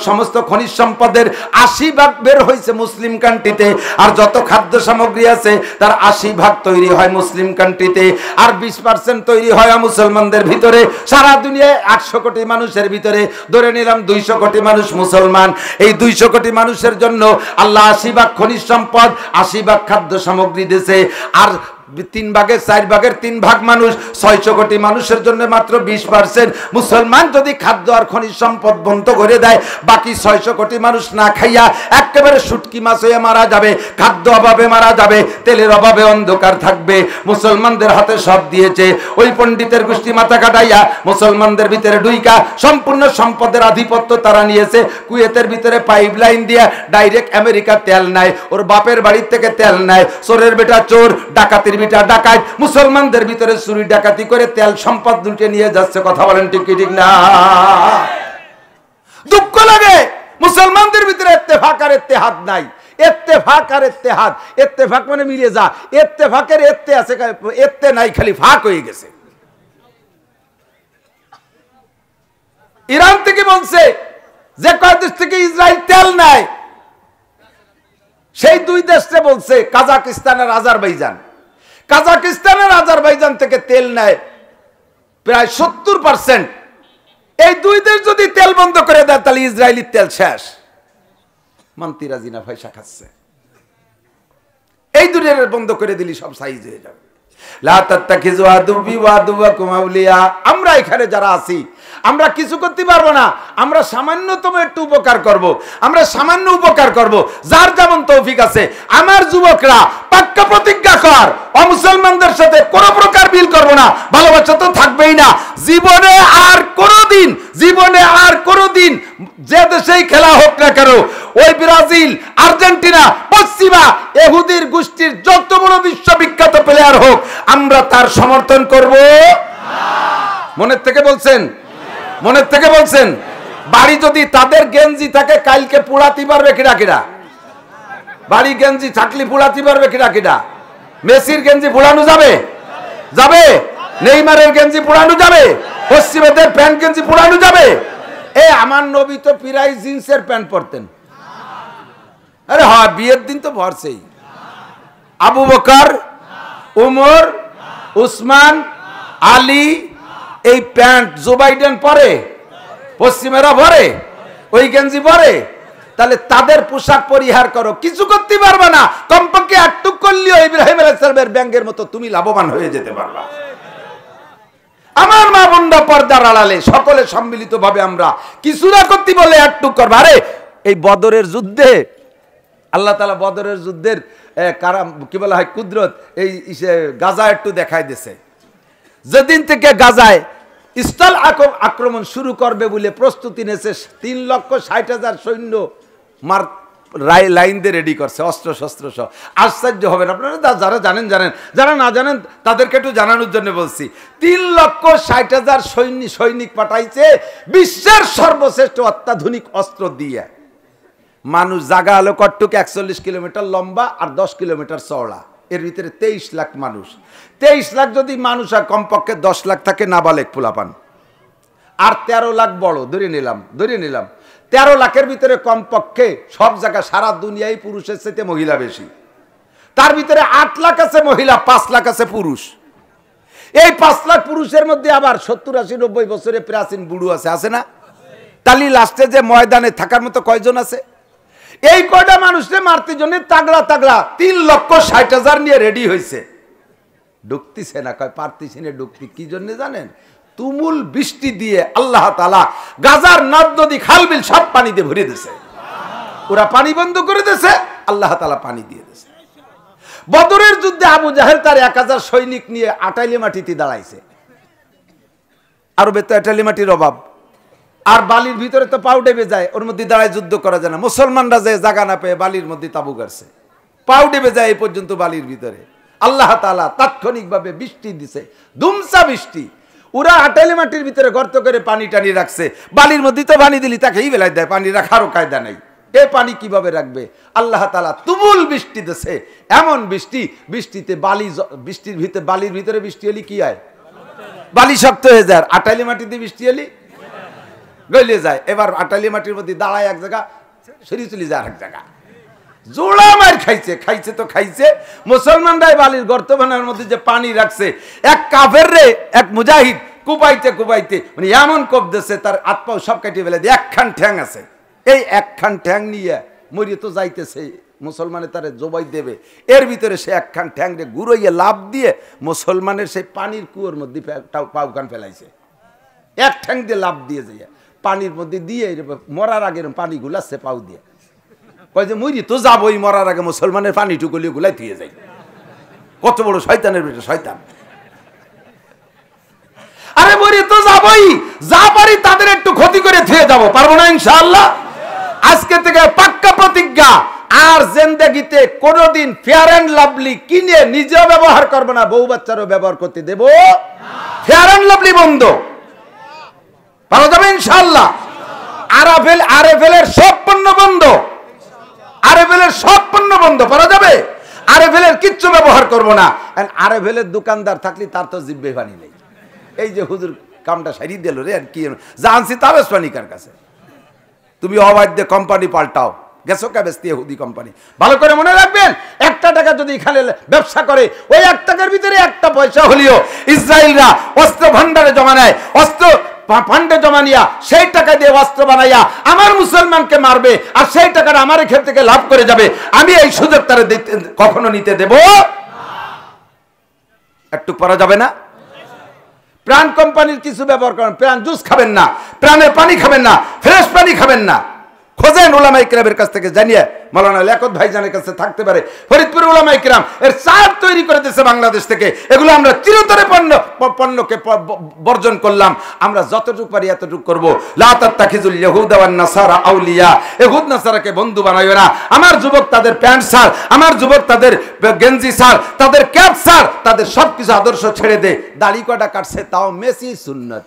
Speaker 1: সমস্ত খনিজ সম্পদের 80% বের হয়েছে মুসলিম কান্ট্রিতে। আর যত খাদ্য সামগ্রী আছে তার 80% তৈরি হয় মুসলিম কান্ট্রিতে, আর 20% তৈরি হয় মুসলমানদের ভিতরে। সারা দুনিয়ায় 800 কোটি মানুষের ভিতরে ধরে নিলাম 200 কোটি মানুষ মুসলমান। এই 200 কোটি মানুষের জন্য আল্লাহ 80% খনিজ সম্পদ, 80% খাদ্য সামগ্রী দিয়েছে। আর 3 ভাগের 4 ভাগের 3 ভাগ মানুষ, 600 কোটি মানুষের জন্য মাত্র 20%। মুসলমান যদি খাদ্য আর খনিজ সম্পদ বন্ধ করে দেয়, বাকি 600 কোটি মানুষ না খাইয়া একেবারে শুটকি মাছ হয়ে মারা যাবে, খাদ্য অভাবে মারা যাবে, তেলের অভাবে অন্ধকার থাকবে। মুসলমানদের হাতে সব দিয়েছে, ওই পণ্ডিতের গোষ্ঠী মাথা কাটাইয়া মুসলমানদের ভিতরে ঢুইকা সম্পূর্ণ সম্পদের আধিপত্য তারা নিয়েছে। কুয়েতের ভিতরে পাইপলাইন দিয়া ডাইরেক্ট আমেরিকা তেল নেয়, ওর বাপের বাড়ির থেকে তেল নেয়। চোরের বেটা চোর, ডাকাতির বেটা ডাকাত, মুসলমানদের ভিতরে চুরি ডাকাতি করে তেল সম্পদ লুটে নিয়ে যাচ্ছে। কথা বলেন ঠিক কি ঠিক না? দুঃখ লাগে মুসলমানদের ভিতরে ইত্তেফাক আর ইত্তেহাদ নাই। ইত্তেফাক আর ইত্তেহাদ, ইত্তেফাক মানে মিলে যা, ইত্তেফাকের এত্তে আছে, এত্তে নাই, খালি ফাঁক হয়ে গেছে। ইরান থেকে বলছে যে কয় দেশ থেকে ইসরায়েল তেল নেয়, সেই 2 দেশে বলছে কাজাকিস্তান আর আজারবাইজান। কাজাকিস্তান আর আজারবাইজান থেকে তেল নেয় প্রায় 70%। এই 2 দেশ যদি তেল বন্ধ করে দেয় তাহলে ইসরায়েলের তেল শেষ। মন্ত্রীরা জিনা পয়সা খাচ্ছে, এই 2 দেশ বন্ধ করে দিলি সব সাইজ হয়ে যাবে। লা তাত্তাখিযু আদুবি ওয়া আদুওয়াকুম আউলিয়া। আমরা এখানে যারা আছি আমরা কিছু করতে পারবো না, আমরা সামান্যতম একটু উপকার করব, আমরা সামান্য উপকার করব, যার যেমন তৌফিক আছে। আমার যুবকরা পাক্কা প্রতিজ্ঞা কর, অমুসলমানদের সাথে কোনো প্রকার বিল করব না, ভালোবাসা তো থাকবেই না। জীবনে আর কোনোদিন যে দেশেই খেলা হোক না কেন, ওই ব্রাজিল, আর্জেন্টিনা, পশ্চিমা ইহুদির গোষ্ঠীর যত বড় বিশ্ববিখ্যাত প্লেয়ার হোক, আমরা তার সমর্থন করব মনের থেকে বলছেন? মনের থেকে বলছেন? বাড়ি যদি তাদের গেঞ্জি থাকে কালকে পুড়াতে পারবে কিরা কিরা? বাড়ি গেঞ্জি থাকলে পুড়াতে পারবে কিরা কিরা? মেসির গেঞ্জি পুড়ানো যাবে? যাবে? নেইমারের গেঞ্জি পুড়ানো যাবে? পশ্চিমেদের প্যান্ট গেঞ্জি পুড়ানো যাবে? এই আমার নবী তো প্রায় জিন্সের প্যান্ট পরতেন। আরে হ্যাঁ, বিয়ের দিন তো ভরছেই। আবু বকর, উমর, উসমান, আলী এই প্যান্ট জো বাইডেন পরে, পশ্চিমেরা পরে, ওই গেঞ্জি পরে। তাহলে তাদের পোশাক পরিহার করো, কিছু করতে পারবে না, কমপক্ষে একটু করলেও ইব্রাহিম আলাইহিস সালামের ব্যাঙের মতো তুমি লাভবান হয়ে যেতে পারবা। আমার মা বোনরা পর্দার আড়ালে সকলে সম্মিলিত ভাবে আমরা কিছু না করতে বলে একটু করবো। আরে এই বদরের যুদ্ধে আল্লাহ তাআলা বদরের যুদ্ধের কারাম কি বলা হয় কুদরত এই গাজা একটু দেখাই দিয়েছে। যেদিন থেকে গাজায় স্থল আক্রমণ শুরু করবে বলে প্রস্তুতি নিয়েছে, 3,60,000 সৈন্য মার লাইন দিয়ে রেডি করছে, অস্ত্র শস্ত্র সহ। আশ্চর্য হবেন আপনারা, যারা জানেন জানেন, যারা না জানেন তাদেরকে একটু জানানোর জন্য বলছি। 3,60,000 সৈনিক পাঠাইছে বিশ্বের সর্বশ্রেষ্ঠ অত্যাধুনিক অস্ত্র দিয়ে। মানুষ জায়গা হলো কটটুক 41 কিলোমিটার লম্বা আর 10 কিলোমিটার চওড়া, এর ভিতরে 23 লাখ মানুষ। 23 লাখ যদি মানুষ আর কমপক্ষে 10 লাখ থাকে নাবালেক পোলাপান, আর 13 লাখ বড় ধরে নিলাম 13 লাখের ভিতরে কমপক্ষে সব জায়গা সারা দুনিয়ায় পুরুষের চাইতে মহিলা বেশি। তার ভিতরে 8 লাখ আছে মহিলা, 5 লাখ আছে পুরুষ। এই 5 লাখ পুরুষের মধ্যে আবার 70, 80, 90 বছরে প্রাচীন বুড়ো আছে না? তালি লাস্টে যে ময়দানে থাকার মতো কয়জন আছে? এই কয়টা মানুষকে মারতে জন্য তাগড়া 3,60,000 নিয়ে রেডি হয়েছে। ঢুকতেছে না, কয় পারতেছি না ঢুকতে। কি জন্য জানেন? তুমুল বৃষ্টি দিয়ে আল্লাহ তাআলা গাজার নদ নদী খাল বিল সব পানি দিয়ে ভরে দিয়েছে। ওরা পানি বন্ধ করে দিয়েছে, আল্লাহ তাআলা পানি দিয়ে দিয়েছে। বদরের যুদ্ধে আবু জাহেল তার 1000 সৈনিক নিয়ে আটাইলে মাটিতে দাঁড়াইছে। আরবে তো আটাইলে মাটির অভাব, আর বালির ভিতরে তো পাউ ডেবে যায়, ওর মধ্যে দাঁড়ায় যুদ্ধ করা যায় না। মুসলমানরা যে জায়গা না পেয়ে বালির মধ্যে তাবু গাড়ছে, পাউ ডেবে যায় এই পর্যন্ত বালির ভিতরে। আল্লাহ তাআলা তাৎক্ষণিকভাবে বৃষ্টি দিছে, ধুমসা বৃষ্টি। ওরা আটাইলে মাটির ভিতরে গর্ত করে পানি টানি রাখছে, বালির মধ্যে তো পানি দিলি তাকে এই বেলায় দেয়, পানি রাখারও কায়দা নাই। এই পানি কিভাবে রাখবে? আল্লাহ তাআলা তুমুল বৃষ্টি দিছে, এমন বৃষ্টি, বৃষ্টিতে বালির ভিতরে বৃষ্টি হলে কি হয়? বালি শক্ত হয়ে যায়। আটাইলে মাটিতে বৃষ্টি হলে গলে যায়। এবার আটালি মাটির মধ্যে দাঁড়ায় এক জায়গা, সরি চলে যায় আরেক জায়গা। জোড়া মার খাইছে তো খাইছে। মুসলমানরাই বালির গর্ত বানানোর মধ্যে যে পানি রাখছে, এক কাফের রে এক মুজাহিদ কুপাইতে মানে এমন কোপ দিচ্ছে তার আত্মাও সব কাটিয়ে ফেলে দিয়ে। একখান ঠ্যাং আছে, এই একখান ঠ্যাং নিয়ে মরিয়ে তো যাইতেছে মুসলমানের তারে জবাই দেবে, এর ভিতরে সে একখান ঠ্যাংরে ঘুরাইয়ে লাভ দিয়ে মুসলমানের সেই পানির কুয়োর মধ্যে পাউখান ফেলাইছে। এক ঠ্যাং দিয়ে লাভ দিয়ে যাইয়া পানির মধ্যে দিয়ে মরার আগে পানি গুলাচ্ছে পাউ দিয়ে, কয় যে মুই তো যাবই মরার আগে মুসলমানের পানি টুকুলি গুলাই দিয়ে যাই। কত বড় শয়তানের বেটা শয়তান! আরে মরি তো যাবই, যা পারি তাদের একটু ক্ষতি করে থুয়ে যাবো, পারবো না ইনশাআল্লাহ। আজকে থেকে পাক্কা প্রতিজ্ঞা, আর জিন্দেগিতে কোনোদিন ফেয়ার অ্যান্ড লাভলি কিনে নিজেও ব্যবহার করবো না, বউ বাচ্চারও ব্যবহার করতে দেব। ফেয়ার অ্যান্ড লাভলি বন্ধ, পারা যাবে ইনশাআল্লাহ। আরএফএলের সব পণ্য বন্ধ, আরএফএলের সব পণ্য বন্ধ, পারা যাবে। আরএফএলের কিচ্ছু ব্যবহার করবো না। আরএফএলের দোকানদার থাকলে তার তো জিব্বে পানি নেই। এই যে হুজুর কামটা সারিয়ে দিল রে, আর কি জানছি তাবেশ পানিকার কাছে, তুমি অবাধ্য কোম্পানি পাল্টাও, গেছো কে বেস্তি ইহুদি কোম্পানি। ভালো করে মনে রাখবেন, একটা টাকা যদি এখানে ব্যবসা করে, ওই এক টাকার ভিতরে একটা পয়সা হলেও ইসরায়েলরা অস্ত্র ভান্ডারে জমা নেয়, অস্ত্র ফান্ডে জমা নিয়া সেই টাকা দিয়ে অস্ত্র বানাইয়া আমার মুসলমানকে মারবে, আর সেই টাকাটা আমার ক্ষেত্র থেকে লাভ করে যাবে। আমি এই সুযোগ তারা কখনো নিতে দেব একটু পরা যাবে না। প্রাণ কোম্পানির কিছু ব্যবহার করেন, প্রাণ জুস খাবেন না, প্রাণের পানি খাবেন না, ফ্রেশ পানি খাবেন না। খোঁজেন ওলামা ইকরামের কাছ থেকে জানিয়ে, মাওলানা লিয়াকত ভাইজানের কাছে থাকতে পারে, ফরিদপুর ওলামা ইকরাম এর চার তৈরি করে দিয়েছে বাংলাদেশ থেকে। এগুলো আমরা চিরতরে পণ্যকে বর্জন করলাম। আমরা যতটুকু পারি এতটুকু করব। লা তাত্তাখিজুল ইয়াহুদা ওয়ান নাসারা আউলিয়া, ইহুদ নাসারাকে বন্ধু বানাইও না। আমার যুবক তাদের প্যান্ট স্যার, আমার যুবক তাদের গেঞ্জি স্যার, তাদের ক্যাপ স্যার, তাদের সবকিছু আদর্শ ছেড়ে দে। দাড়ি কটা কাটছে তাও মেসি সুন্নত।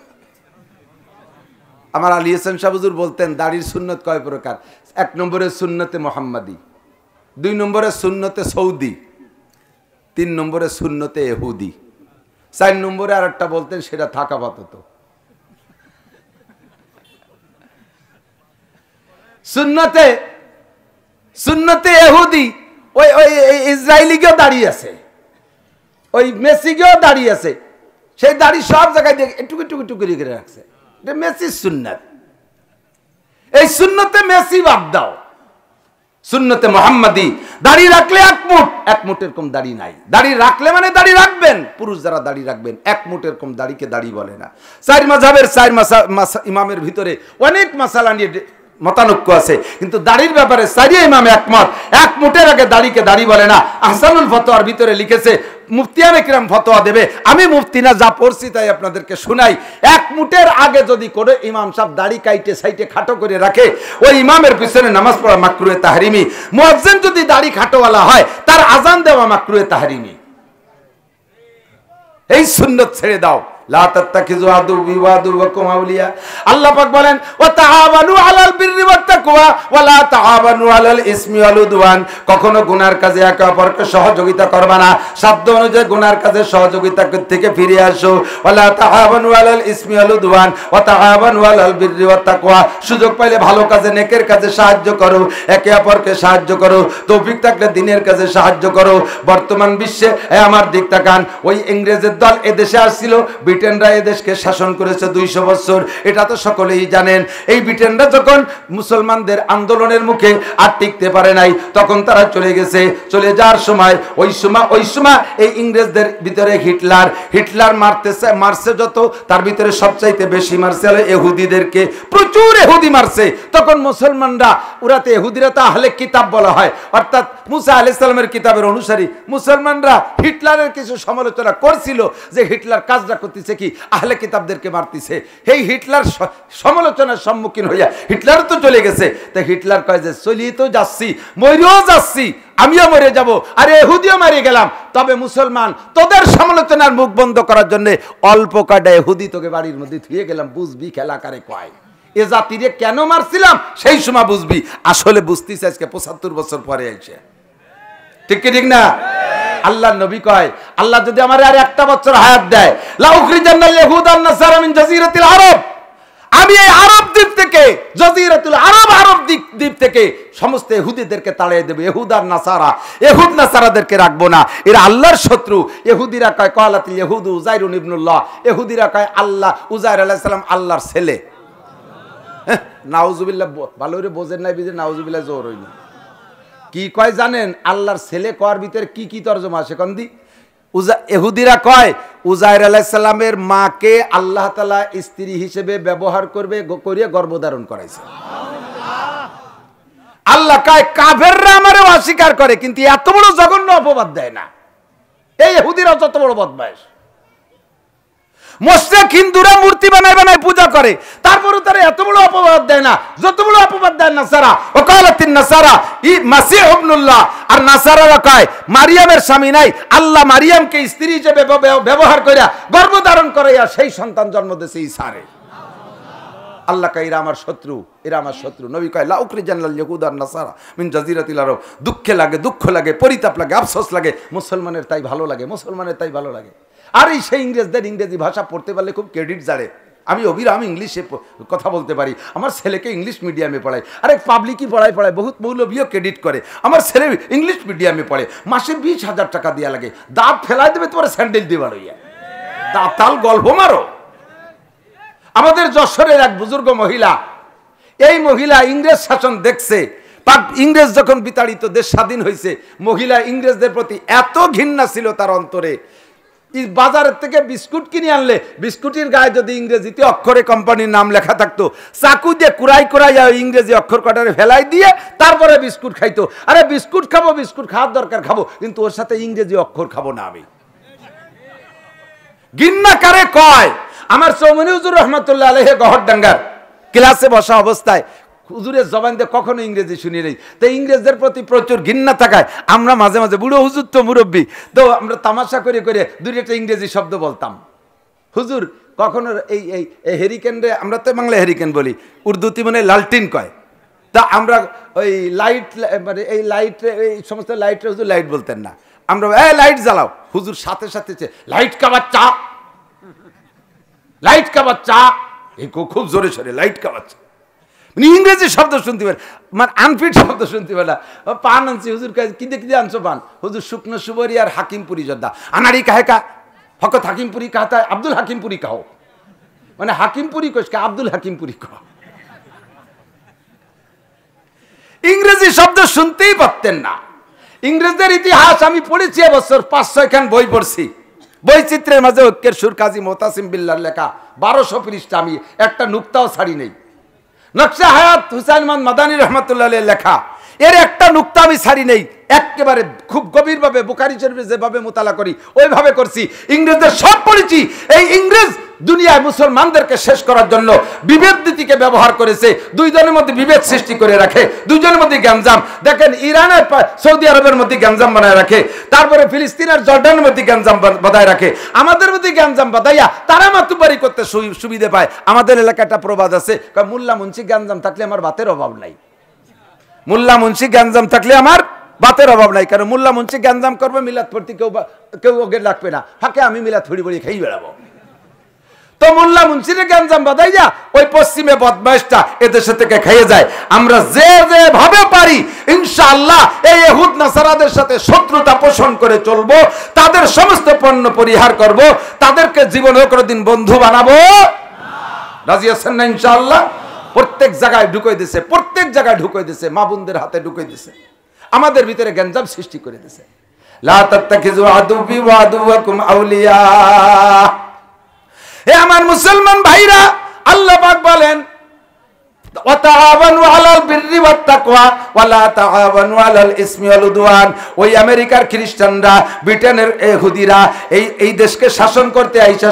Speaker 1: আমার আলী হাসান শাহ হুজুর বলতেন দাড়ির সুন্নত কয় প্রকার। এক নম্বরে সুন্নতে মোহাম্মদী, দুই নম্বরে সুন্নতে সৌদি, তিন নম্বরে সুন্নতে ইহুদি, চার নম্বরে আর একটা বলতেন সেটা থাকা পাতত। সুন্নতে ইহুদি, ওই ইসরায়েলিকেও দাঁড়িয়ে আছে, ওই মেসিকেও দাঁড়িয়ে আছে, সেই দাড়ি সব জায়গায় দিয়ে একটুকু একটুকু একটু করে রাখছে। মেসির সুন্নাত, এই সুন্নতে মেসি বাদ দাও, সুন্নতে মোহাম্মদী। দাড়ি রাখলে এক মুঠের কম দাড়ি নাই। দাড়ি রাখলে মানে দাড়ি রাখবেন, পুরুষ যারা দাড়ি রাখবেন এক মুঠের কম দাড়িকে দাড়ি বলে না। চার মাযহাবের চার ইমামের ভিতরে অনেক মাসালা নিয়ে মতানৈক্য আছে, কিন্তু দাড়ির ব্যাপারে চারিয়ে ইমাম একমত, এক মুঠের আগে দাড়িকে দাড়ি বলে না। আহসানুল ফতোয়ার ভিতরে লিখেছে, মুফতিয়ান ইকরাম ফতোয়া দেবে, আমি মুফতি না, যা পড়ছি তাই আপনাদেরকে শুনাই। এক মুঠের আগে যদি করে ইমাম সাহেব দাড়ি কাইটে সাইটে খাটো করে রাখে, ওই ইমামের পিছনে নামাজ পড়া মাকরুহে তাহরিমি। মুয়াজ্জিন যদি দাড়ি খাটোওয়ালা হয়, তার আজান দেওয়া মাকরুহে তাহরিমি। এই সুন্নত ছেড়ে দাও। লা তাত্তাখিযু আদুওয়ি ওয়া আদুওয়াকুম আউলিয়া। আল্লাহ পাক বলেন, ওয়া তাআওয়ানু আলাল বিররি ওয়াত তাকওয়া ওয়া লা তাআওয়ানু আলাল ইসমি ওয়াল উদওয়ান। কখনো গুনার কাজে একে অপরকে সহযোগিতা করবে না, সাধ্য অনুযায়ী গুনার কাজে সহযোগিতা থেকে ফিরে আসো। ওয়া লা তাআওয়ানু আলাল ইসমি ওয়াল উদওয়ান ওয়া তাআওয়ানু আলাল বিররি ওয়াত তাকওয়া। সুযোগ পাইলে ভালো কাজে, নেকের কাজে সাহায্য করো, একে অপরকে সাহায্য করো, তৌফিক থাকলে দ্বীনের কাজে সাহায্য করো। বর্তমান বিশ্বে আমার দিক তাকান, ওই ইংরেজের দল এদেশে আসছিল, ব্রিটেনরা এদেশকে শাসন করেছে 200 বছর, এটা তো সকলেই জানেন। এই ব্রিটেনরা যখন মুসলমানদের আন্দোলনের মুখে আর টিকতে পারে নাই, তখন তারা চলে গেছে। চলে যাওয়ার সময় ওই সময় এই ইংরেজদের ভিতরে হিটলার মারছে যত, তার ভিতরে সবচাইতে বেশি মারছে হলো ইহুদিদেরকে, প্রচুর ইহুদি মারছে। তখন মুসলমানরা, ওরাতে ইহুদিরা তো আহলে কিতাব বলা হয়, অর্থাৎ মুসা আলাইহিস সালামের কিতাবের অনুসারী। মুসলমানরা হিটলারের কিছু সমালোচনা করছিল যে হিটলার কাজটা করতেছে কি, আহলে কিতাবদেরকে মারতেছে। এই হিটলার সমালোচনার সম্মুখীন হইয়া হিটলার তো চলে গেছে, তাই হিটলার কয় যে চলিয়ে তো যাচ্ছি, মরেও যাচ্ছি, আমিও মরে যাব, আরে ইহুদিও মারি গেলাম, তবে মুসলমান তোদের সমালোচনার মুখ বন্ধ করার জন্য অল্প কয়টা ইহুদি তোকে বাড়ির মধ্যে থুয়ে গেলাম, বুঝবি খেলা কারে কয়। এ জাতিরে কেন মারছিলাম সেই সময় বুঝবি। আসলে বুঝতেছে আজকে 75 বছর পরে আইছে, ঠিক কি ঠিক না? আল্লাহ নবী কয়, আল্লাহ যদি আমার আর একটা বছর হায়াত দেয়, লা উখরিজান্নাল ইয়াহুদ ওয়ান নাসারা মিন জাজিরাতিল আরব, আমি এই আরব দ্বীপ থেকে, জাজিরাতুল আরব দ্বীপ থেকে সমস্ত ইহুদিদেরকে তাড়িয়ে দেব। ইহুদ আর নাসারা, ইহুদ নাসারাদেরকে রাখবো না, এরা আল্লাহর শত্রু। ইহুদিরা কয় ক্বালাতিল ইয়াহুদু উযাইরুন ইবনুল্লাহ, ইহুদিরা কয় আল্লাহ উযাইর আলাইহিস সালাম আল্লাহর ছেলে। নাউজুবিল্লাহ, ভালো করে বোঝেন নাই, বিজে নাউজুবিল্লাহ জোর হইল। কি কয় জানেন? আল্লাহর ছেলে কর ভিতরে কি কি তর্জমা আছে কোন দি? ইহুদিরা কয় উজাইর আলাইহিস সালামের মাকে আল্লাহ তাআলা স্ত্রী হিসেবে ব্যবহার করবে করিয়ে গর্ভধারণ করাইছে। আল্লাহ কয় কাফেররা আমারও অস্বীকার করে, কিন্তু এত বড় জঘন্য অপবাদ দেয় না। এই ইহুদিরা যত বড় বদমাইশ। মুশরিক হিন্দুরা মূর্তি বানায় বানায় পূজা করে, তারপরে তারা এত বড় অপবাদ দেয় না যত বড় অপবাদ দেয় নাসারা। ওয়াকালাতিন নাসারা মাসিহ ইবনুল্লাহ, আর নাসারারা কয় মারিয়ামের স্বামী নাই, আল্লাহ মারিয়ামকে স্ত্রী হিসেবে ব্যবহার করিয়া গর্ভধারণ করাইয়া সেই সন্তান জন্ম দিয়েছে ঈসারে। আল্লাহ কয় এরা আমার শত্রু, এরা আমার শত্রু। নবী কয় লা উখরিজানাল ইয়াহুদা ওয়ান নাসারা মিন জাজিরাতিল আরব। দুঃখে লাগে, দুঃখ লাগে, পরিতাপ লাগে, আফসোস লাগে, মুসলমানের তাই ভালো লাগে, মুসলমানের তাই ভালো লাগে। আর এই সেই ইংরেজদের ইংরেজি ভাষা পড়তে পারলে খুব ক্রেডিট জানে। আমি অবিরাম ইংলিশে কথা বলতে পারি, আমার ছেলেকে ইংলিশ মিডিয়ামে পড়াই, আরে পাবলিকই পড়ায় বহুত মৌলবীও ক্রেডিট করে আমার ছেলে ইংলিশ মিডিয়ামে পড়ে, মাসে 20,000 টাকা দেওয়া লাগে, দাঁত ফেলাই দেবে তোমার স্যান্ডেল দিবার হইয়া, দাঁত তাল গল্প মারো। আমাদের যশোরের এক বুজুর্গ মহিলা, এই মহিলা ইংরেজ শাসন দেখছে, ইংরেজ যখন বিতাড়িত দেশ স্বাধীন হয়েছে, মহিলা ইংরেজদের প্রতি এত ঘৃণা ছিল তার অন্তরে, বাজারের থেকে বিস্কুট কিনে আনলে বিস্কুটের গায়ে যদি ইংরেজিতে অক্ষরে কোম্পানির নাম লেখা থাকতো, চাকু দিয়ে কুড়াই কুড়াই ইংরেজি অক্ষর কটারে ফেলাই দিয়ে তারপরে বিস্কুট খাইতো। আরে বিস্কুট খাবো, বিস্কুট খাওয়ার দরকার খাবো, কিন্তু ওর সাথে ইংরেজি অক্ষর খাবো না আমি। ঘৃণা কারে কয়? আমার চৌমনি হুজুর রহমতুল্লাহ আলাইহি গহরডাঙ্গার ক্লাসে বসা অবস্থায় হুজুরের জবান দিয়ে কখনো ইংরেজি শুনি নেই, তো ইংরেজদের প্রতি প্রচুর ঘৃণা থাকায় আমরা মাঝে মাঝে, বুড়ো হুজুর তো মুরব্বী, তো আমরা তামাশা করে করে দুই একটা ইংরেজি শব্দ বলতাম। হুজুর কখনো এই এই হেরিকেন রে, আমরা তো বাংলা হেরিকেন বলি, উর্দুতে মানে লালটিন কয়, তা আমরা ওই লাইট, মানে এই লাইট, এই সমস্ত লাইটে হুজুর লাইট বলতেন না, আমরা লাইট জ্বালাও, হুজুর সাথে সাথে লাইট কা বাচ্চা, লাইট কা বাচ্চা, এই খুব জোরে সরে লাইট কা বাচ্চা, ইংরেজি শব্দ শুনতে পারে, মানে আনফিট শব্দ শুনতে পারে না। পান আনছি হুজুর, কি দেখতে আনছো পান? হুজুর শুকনো সুবরি আর হাকিমপুরি জর্দা। আনারি কাহে কা ফকত হাকিমপুরি কাহতা আব্দুল হাকিমপুরি কাহ, মানে হাকিমপুরি কোসকা আব্দুল হাকিমপুরি কহ। ইংরেজি শব্দ শুনতেই পারতেন না। ইংরেজদের ইতিহাস আমি পড়েছি এবছর, 500 খান বই পড়ছি। বৈচিত্র্যের মাঝে ঐক্যের সুর, কাজী মোতাসিম বিল্লাহর লেখা, 1200 পৃষ্ঠা, আমি একটা নুক্তাও ছাড়ি নেই। নকশা হায়াত হুসাইন মাদানী রহমতুল্লাহ আলাইহির লেখা, এর একটা নুক্তা আমি ছাড়ি নেই, একেবারে খুব গভীরভাবে বুখারী শরীফে যেভাবে মোতালা করি ওইভাবে করছি। ইংরেজদের সব পড়েছি। এই ইংরেজ দুনিয়ায় মুসলমানদেরকে শেষ করার জন্য বিভেদ নীতিকে ব্যবহার করেছে, দুইজনের মধ্যে বিভেদ সৃষ্টি করে রাখে, দুইজনের মধ্যে গ্যাঞ্জাম। দেখেন ইরানের সৌদি আরবের মধ্যে গ্যাঞ্জাম বানায় রাখে, তারপরে ফিলিস্তিনের জর্ডানের মধ্যে গ্যাঞ্জাম বাঁধায় রাখে, আমাদের মধ্যে গ্যাঞ্জাম বাঁধাইয়া তারা মাতুবাড়ি করতে সুবিধে পায়। আমাদের এলাকাটা প্রবাদ আছে, মোল্লা মুন্সি গ্যাঞ্জাম থাকলে আমার ভাতের অভাব নাই, মোল্লা মুন্সি গ্যাঞ্জাম থাকলে আমার ভাতের অভাব নাই। কারণ মোল্লা মুন্সি গ্যাঞ্জাম করবে, মিলাদ পড়তে কেউ ওকে লাগবে না, ফাঁকে আমি মিলাদ ফুড়ি বড়ি খেয়ে বেড়াবো। তো মোল্লা মুন্সিরে গ্যাঞ্জাম বাঁধাই যা, ওই পশ্চিমে বদমাইশটা এদেশে থেকে খেয়ে যায়। আমরা যে ভাবে পারি ইনশাআল্লাহ এই ইহুদ নাসারাদের সাথে শত্রুতা পোষণ করে চলবো, তাদের সমস্ত পণ্য পরিহার করব, তাদেরকে জীবনে কোনোদিন বন্ধু বানাবো। রাজি আছেন না ইনশাআল্লাহ? প্রত্যেক জায়গায় ঢুকিয়ে দিছে, প্রত্যেক জায়গায় ঢুকিয়ে দিছে, মা বোনদের হাতে ঢুকিয়ে দিছে, আমাদের ভিতরে গ্যাঞ্জাম সৃষ্টি করে দিছে। লা তাত্তাখিযু আদুবি ওয়া আদুওয়াকুম আউলিয়া। হে আমার মুসলমান ভাইরা, আল্লাহ পাক বলেন ওয়া তাআওয়ানু আলাল বিররি ওয়াত তাকওয়া ওয়া লা তাআওয়ানু আলাল ইসমি ওয়াল উদওয়ান। ওই আমেরিকার খ্রিস্টানরা, ব্রিটেনের ইহুদিরা এই দেশকে শাসন করতে আইসা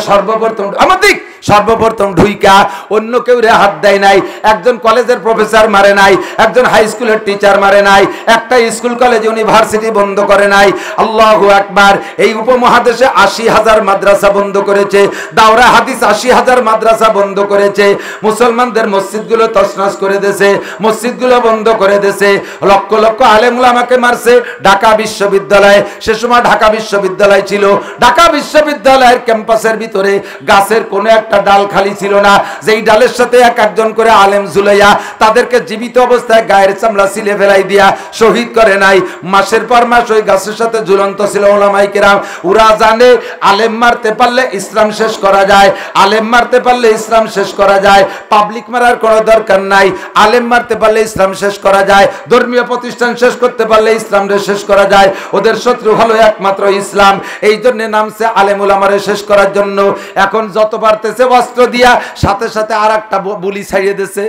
Speaker 1: সর্বপ্রথম ঢুইকা অন্য কেউ রে হাত দেয় নাই, একজন কলেজের প্রফেসর মারে নাই, একজন হাই স্কুলের টিচার মারে নাই, একটা স্কুল কলেজ ইউনিভার্সিটি বন্ধ করে নাই। আল্লাহু আকবার। এই উপমহাদেশে 80,000 মাদ্রাসা বন্ধ করেছে, দাওরা হাদিস 80,000 মাদ্রাসা বন্ধ করেছে, মুসলমানদের মসজিদগুলো তছনছ করে দিয়েছে, মসজিদগুলো বন্ধ করে দিয়েছে, লক্ষ লক্ষ আলেম উলামাকে মারছে। ঢাকা বিশ্ববিদ্যালয়, সে সময় ঢাকা বিশ্ববিদ্যালয় ছিল, ঢাকা বিশ্ববিদ্যালয়ের ক্যাম্পাসের ভিতরে গাছের কোন এক একটা ডাল খালি ছিল না, যেই ডালের সাথে এক একজন করে আলেম ঝুলাইয়া তাদেরকে জীবিত অবস্থায় গায়ের চামড়া ছিলে ফেলাই দিয়া শহীদ করে নাই। মাসের পর মাস ওই গাছের সাথে ঝুলন্ত ছিল ওলামায়ে কেরাম। ওরা জানে আলেম মারতে পারলে ইসলাম শেষ করা যায়, আলেম মারতে পারলে ইসলাম শেষ করা যায়, পাবলিক মারার কোনো দরকার নাই। আলেম মারতে পারলে ইসলাম শেষ করা যায়, ধর্মীয় প্রতিষ্ঠান শেষ করতে পারলে ইসলামকে শেষ করা যায়। ওদের শত্রু হলো একমাত্র ইসলাম, এই জন্য নামছে আলেম উলামারে শেষ করার জন্য। এখন যত পারতেছে অস্ত্র দিয়া সাথে সাথে আর একটা বুলি ছাড়িয়ে দিচ্ছে।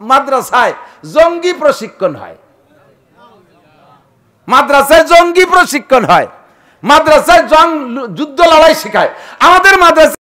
Speaker 1: মাদ্রাসায় জঙ্গি প্রশিক্ষণ হয়, মাদ্রাসায় জঙ্গি প্রশিক্ষণ হয়, মাদ্রাসায় যুদ্ধ লড়াই শেখায়। আমাদের মাদ্রাসা